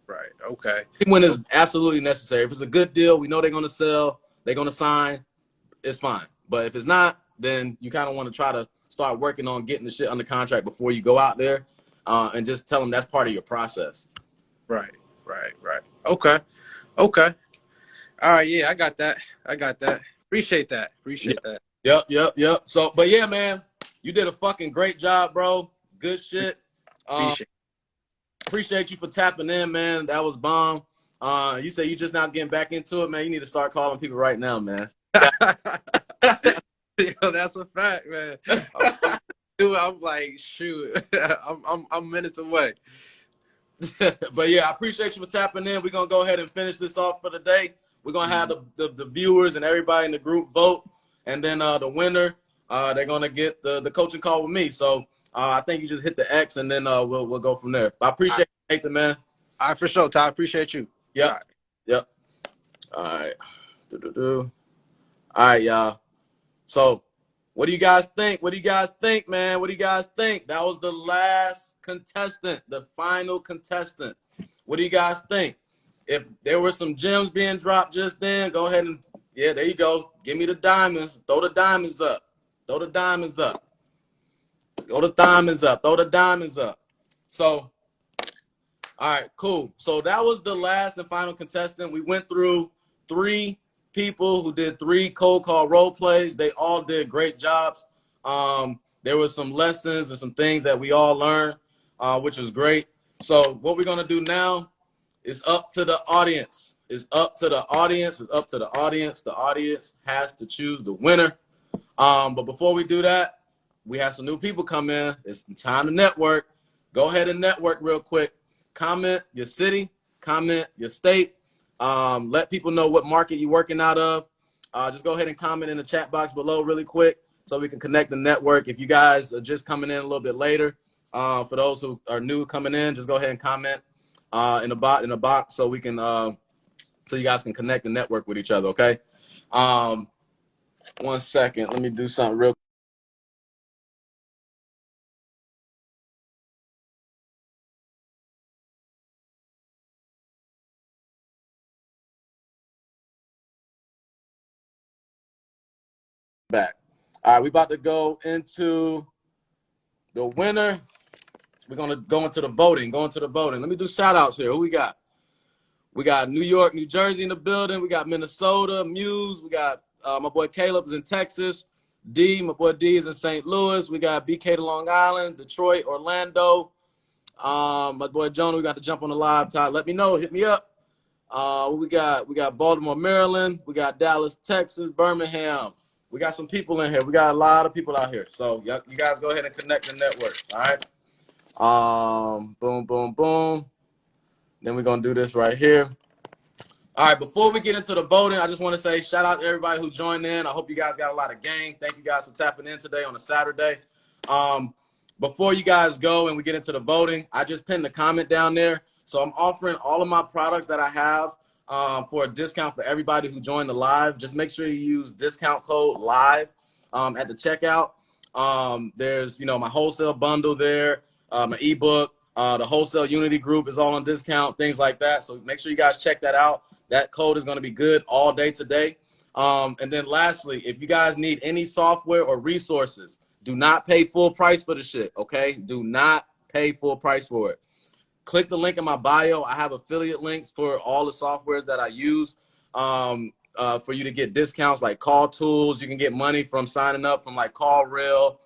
Right. Okay. When it's absolutely necessary. If it's a good deal, we know they're going to sell, they're going to sign, it's fine. But if it's not, then you kind of want to try to start working on getting the shit under contract before you go out there, and just tell them that's part of your process. Right. Okay. All right. Yeah, I got that. Appreciate that. Yep. So, but yeah, man, you did a fucking great job, bro. Good shit. Appreciate you for tapping in, man. That was bomb. You say you just now getting back into it, man. You need to start calling people right now, man. Yo, that's a fact, man. I'm like, shoot, I'm minutes away. But yeah, I appreciate you for tapping in. We're gonna go ahead and finish this off for the day. We're gonna have the viewers and everybody in the group vote, and then the winner, they're gonna get the coaching call with me. So I think you just hit the X, and then we'll go from there. I appreciate you, Nathan, man. All right, for sure, Ty. Appreciate you. Yep. All right. All right, y'all. So, what do you guys think? Man? What do you guys think? That was the last contestant, the final contestant. What do you guys think? If there were some gems being dropped just then, go ahead and, yeah, there you go. Give me the diamonds. Throw the diamonds up. Throw the diamonds up. So, all right, cool. So that was the last and final contestant. We went through 3 people who did 3 cold call role plays. They all did great jobs. There were some lessons and some things that we all learned, which was great. So what we're gonna do now is up to the audience. The audience has to choose the winner. But before we do that, we have some new people come in. It's time to network. Go ahead and network real quick. Comment your city, comment your state. Let people know what market you're working out of. Just go ahead and comment in the chat box below really quick so we can connect the network. If you guys are just coming in a little bit later, for those who are new coming in, just go ahead and comment in the box so we can so you guys can connect the network with each other. Okay. 1 second. Let me do something real quick. Back. All right, we about to go into the winner. We're gonna go into the voting. Let me do shout outs here. Who we got? We got New York, New Jersey in the building. We got Minnesota, Muse. We got my boy Caleb's in Texas. My boy D is in St. Louis. We got BK to Long Island, Detroit, Orlando. My boy Jonah, we got to jump on the live top. Let me know. Hit me up. We got Baltimore, Maryland. We got Dallas, Texas, Birmingham. We got some people in here. We got a lot of people out here. So you guys go ahead and connect the network. All right. Boom. Then we're going to do this right here. All right. Before we get into the voting, I just want to say shout out to everybody who joined in. I hope you guys got a lot of game. Thank you guys for tapping in today on a Saturday. Before you guys go and we get into the voting, I just pinned the comment down there. So I'm offering all of my products that I have for a discount for everybody who joined the live. Just make sure you use discount code LIVE at the checkout. There's, my wholesale bundle there, my ebook, the wholesale unity group is all on discount, things like that. So make sure you guys check that out. That code is going to be good all day today. And then lastly, if you guys need any software or resources, do not pay full price for the shit, okay? Do not pay full price for it. Click the link in my bio. I have affiliate links for all the softwares that I use for you to get discounts like Call Tools. You can get money from signing up from like CallRail,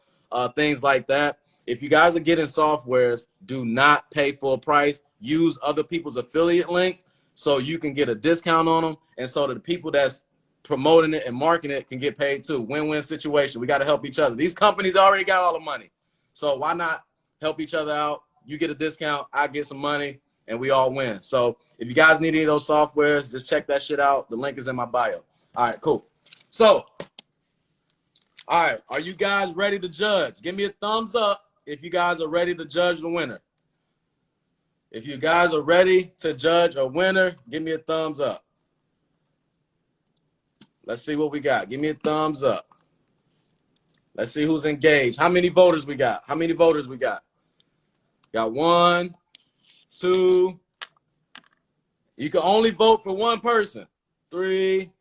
things like that. If you guys are getting softwares, do not pay full price. Use other people's affiliate links so you can get a discount on them, and so that the people that's promoting it and marketing it can get paid too. Win-win situation. We got to help each other. These companies already got all the money, so why not help each other out? You get a discount, I get some money, and we all win. So if you guys need any of those softwares, just check that shit out. The link is in my bio. All right, cool. So, all right, are you guys ready to judge? Give me a thumbs up if you guys are ready to judge the winner. If you guys are ready to judge a winner, give me a thumbs up. Let's see what we got. Give me a thumbs up. Let's see who's engaged. How many voters we got? How many voters we got? Got 1, 2. You can only vote for one person. 3.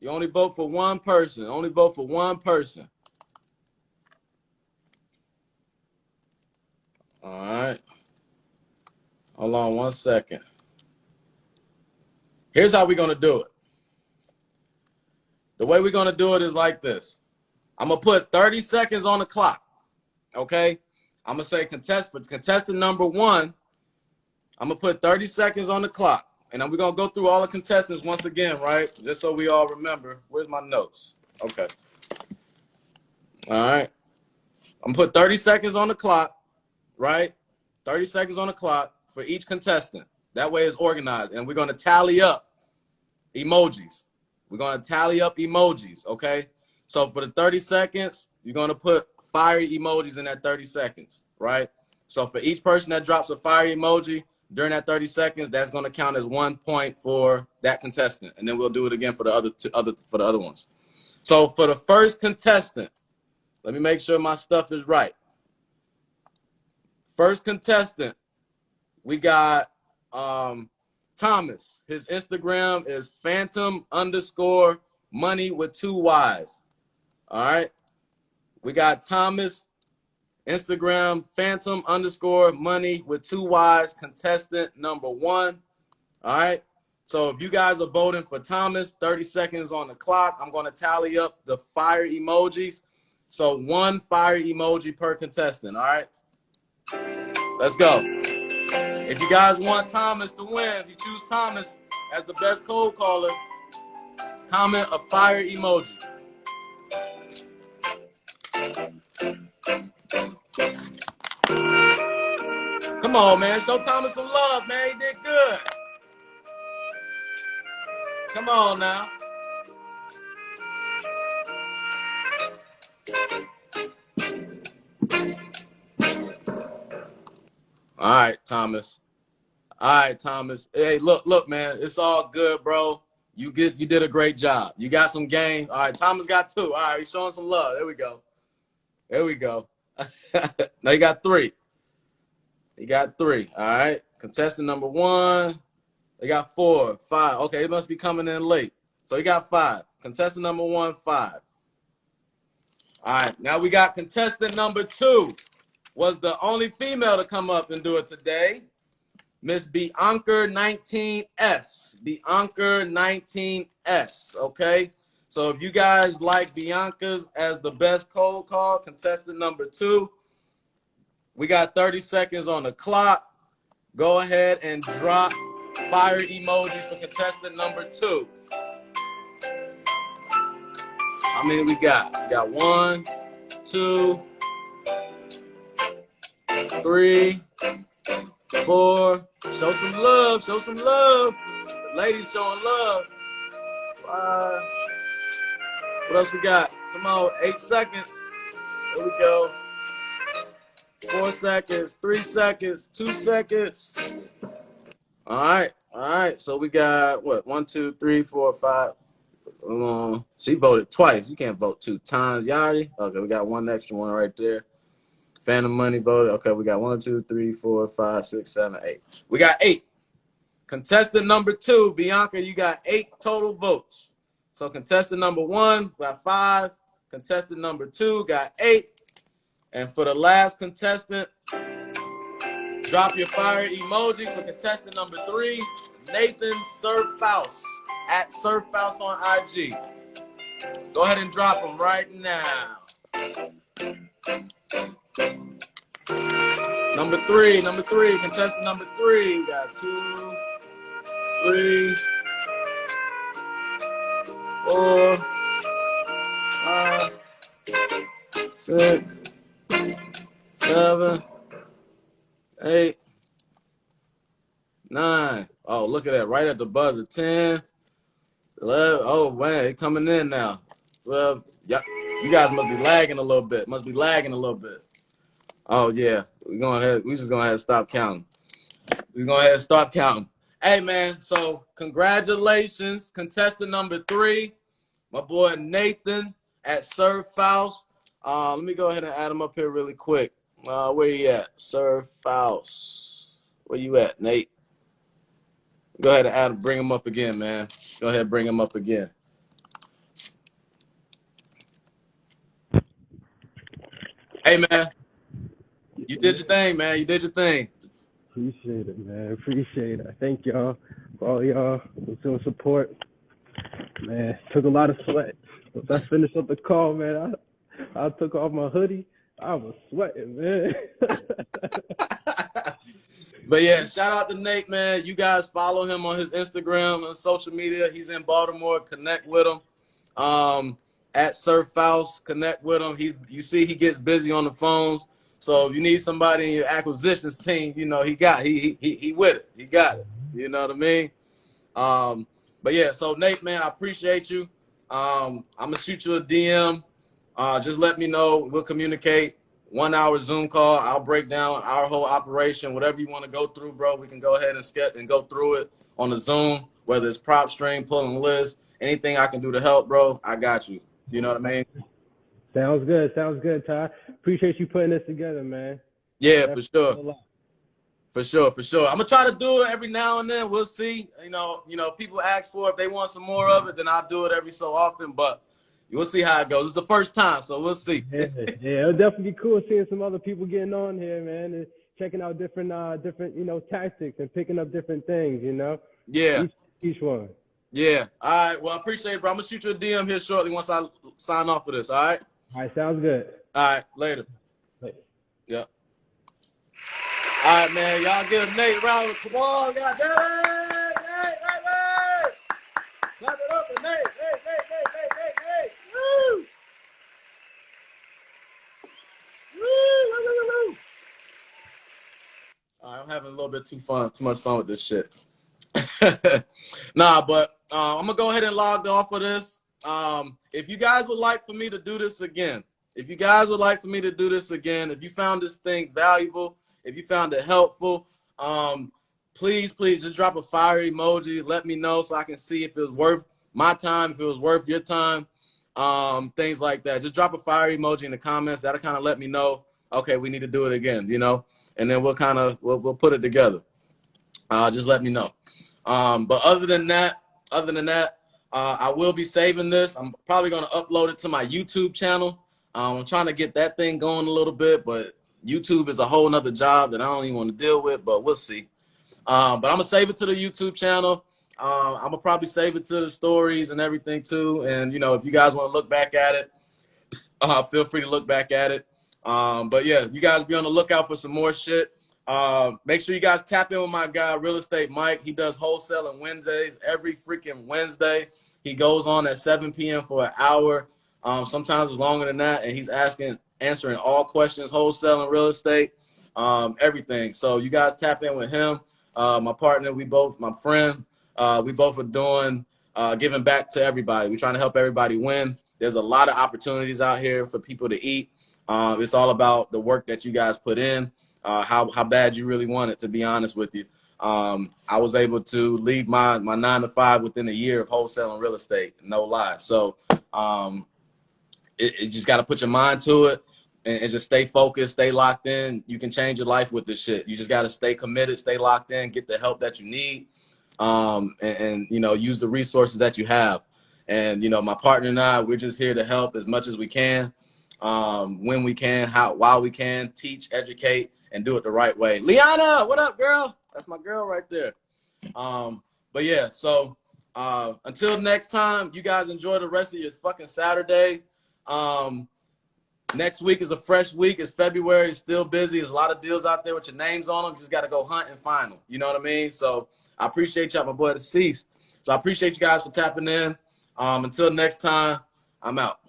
You only vote for one person. Only vote for one person. All right. Hold on 1 second. Here's how we're going to do it. The way we're going to do it is like this. I'm going to put 30 seconds on the clock. Okay? I'm going to say contestant number 1. I'm going to put 30 seconds on the clock. And then we're going to go through all the contestants once again, right? Just so we all remember. Where's my notes? Okay. All right. I'm going to put 30 seconds on the clock, right? 30 seconds on the clock for each contestant. That way it's organized. And we're going to tally up emojis. We're going to tally up emojis, okay? So for the 30 seconds, you're going to put fire emojis in that 30 seconds, right? So for each person that drops a fire emoji during that 30 seconds, that's going to count as 1 point for that contestant. And then we'll do it again for the other ones. So for the first contestant, let me make sure my stuff is right. First contestant, we got Thomas. His Instagram is phantom_money with 2 Y's. All right. We got Thomas, Instagram, phantom_money with 2 Y's, contestant number 1. All right. So if you guys are voting for Thomas, 30 seconds on the clock. I'm going to tally up the fire emojis. So 1 fire emoji per contestant. All right. Let's go. If you guys want Thomas to win, if you choose Thomas as the best cold caller, comment a fire emoji. Come on, man. Show Thomas some love, man. He did good. Come on now. All right, Thomas. All right, Thomas. Hey, look, man. It's all good, bro. You did a great job. You got some game. All right, Thomas got 2. All right, he's showing some love. There we go. There we go. Now you got 3. He got 3. All right. Contestant number 1. They got 4, 5. Okay, it must be coming in late. So he got 5. Contestant number 1, 5. All right. Now we got contestant number 2. Was the only female to come up and do it today. Miss Bianca 19S. Bianca 19S. Okay. So if you guys like Bianca's as the best cold call, contestant number 2, we got 30 seconds on the clock. Go ahead and drop fire emojis for contestant number 2. How many we got? We got 1, 2, 3, 4. Show some love. Show some love. The ladies showing love. 5. What else we got? Come on. 8 seconds. There we go. 4 seconds. 3 seconds. 2 seconds. All right. All right. So we got what? 1, 2, 3, 4, 5. She voted twice. You can't vote 2 times. Yari. Okay, we got 1 extra one right there. Phantom Money voted. Okay, we got 1, 2, 3, 4, 5, 6, 7, 8. We got 8. Contestant number 2, Bianca, you got 8 total votes. So contestant number 1 got 5. Contestant number 2 got 8. And for the last contestant, drop your fire emojis for contestant number 3, Nathan Surfaus, at Surfaus on IG. Go ahead and drop them right now. Number three, contestant number 3. We got 2, 3, 4, 5, 6, 7, 8, 9. Oh, look at that. Right at the buzzer. 10, 11. Oh, man, they coming in now. 12. Yep. You guys must be lagging a little bit. Oh, yeah. We just going ahead and stop counting. Hey, man, so congratulations. Contestant number 3, my boy Nathan at Sir Faust. Let me go ahead and add him up here really quick. Where you at? Sir Faust. Where you at, Nate? Go ahead and bring him up again, man. Go ahead and bring him up again. Hey, man. You did your thing, man. You did your thing. Appreciate it, man. Appreciate it. I thank y'all for all y'all for support. Man, took a lot of sweat. Once I finished up the call, man, I took off my hoodie. I was sweating, man. But yeah, shout out to Nate, man. You guys follow him on his Instagram and social media. He's in Baltimore. Connect with him. At Sir Faust, connect with him. You see he gets busy on the phones. So if you need somebody in your acquisitions team, you know, he with it. He got it. You know what I mean? But yeah, so Nate, man, I appreciate you. I'm gonna shoot you a DM. Just let me know. We'll communicate. 1 hour Zoom call. I'll break down our whole operation. Whatever you want to go through, bro, we can go ahead and go through it on the Zoom, whether it's Propstream, pulling lists, anything I can do to help, bro, I got you. You know what I mean? Sounds good, Ty. Appreciate you putting this together, man. Yeah, That's for sure. I'm gonna try to do it every now and then. We'll see. You know, people ask for it. If they want some more of it, then I'll do it every so often. But we'll see how it goes. It's the first time, so we'll see. Yeah, it'll definitely be cool seeing some other people getting on here, man, and checking out different tactics and picking up different things, Yeah. Each one. Yeah. All right. Well, I appreciate it, bro. I'm gonna shoot you a DM here shortly once I sign off for this. All right. All right. Sounds good. All right. Later. Later. Yep. All right, man. Y'all give Nate a round of applause. God damn it. Nate. Clap it up for Nate. Nate. Woo. Woo. All right, I'm having a little bit too much fun with this shit. Nah, but I'm gonna go ahead and log off of this. If you guys would like for me to do this again, if you found this thing valuable, if you found it helpful, please just drop a fire emoji. Let me know so I can see if it was worth my time, if it was worth your time, things like that. Just drop a fire emoji in the comments. That'll kind of let me know, okay, we need to do it again, and then we'll put it together. Just let me know. But other than that, I will be saving this. I'm probably going to upload it to my YouTube channel. I'm trying to get that thing going a little bit, but YouTube is a whole nother job that I don't even want to deal with, but we'll see. But I'm going to save it to the YouTube channel. I'm going to probably save it to the stories and everything too. And, if you guys want to look back at it, feel free to look back at it. But yeah, you guys be on the lookout for some more shit. Make sure you guys tap in with my guy, Real Estate Mike. He does wholesale on Wednesdays, every freaking Wednesday. He goes on at 7 p.m. for an hour. Sometimes it's longer than that. And he's answering all questions, wholesale and real estate, everything. So you guys tap in with him. My partner, my friend, we both are doing, giving back to everybody. We're trying to help everybody win. There's a lot of opportunities out here for people to eat. It's all about the work that you guys put in. How bad you really want it, to be honest with you. I was able to leave my 9 to 5 within a year of wholesale and real estate, no lie. So it just got to put your mind to it and just stay focused, stay locked in. You can change your life with this shit. You just got to stay committed, stay locked in, get the help that you need, and use the resources that you have. And my partner and I, we're just here to help as much as we can, when we can, while we can, teach, educate, and do it the right way. Liana, what up, girl? That's my girl right there. But yeah, so until next time, you guys enjoy the rest of your fucking Saturday. Next week is a fresh week. It's February. It's still busy. There's a lot of deals out there with your names on them. You just got to go hunt and find them. You know what I mean? So I appreciate y'all, my boy, Deceased. So I appreciate you guys for tapping in. Until next time, I'm out.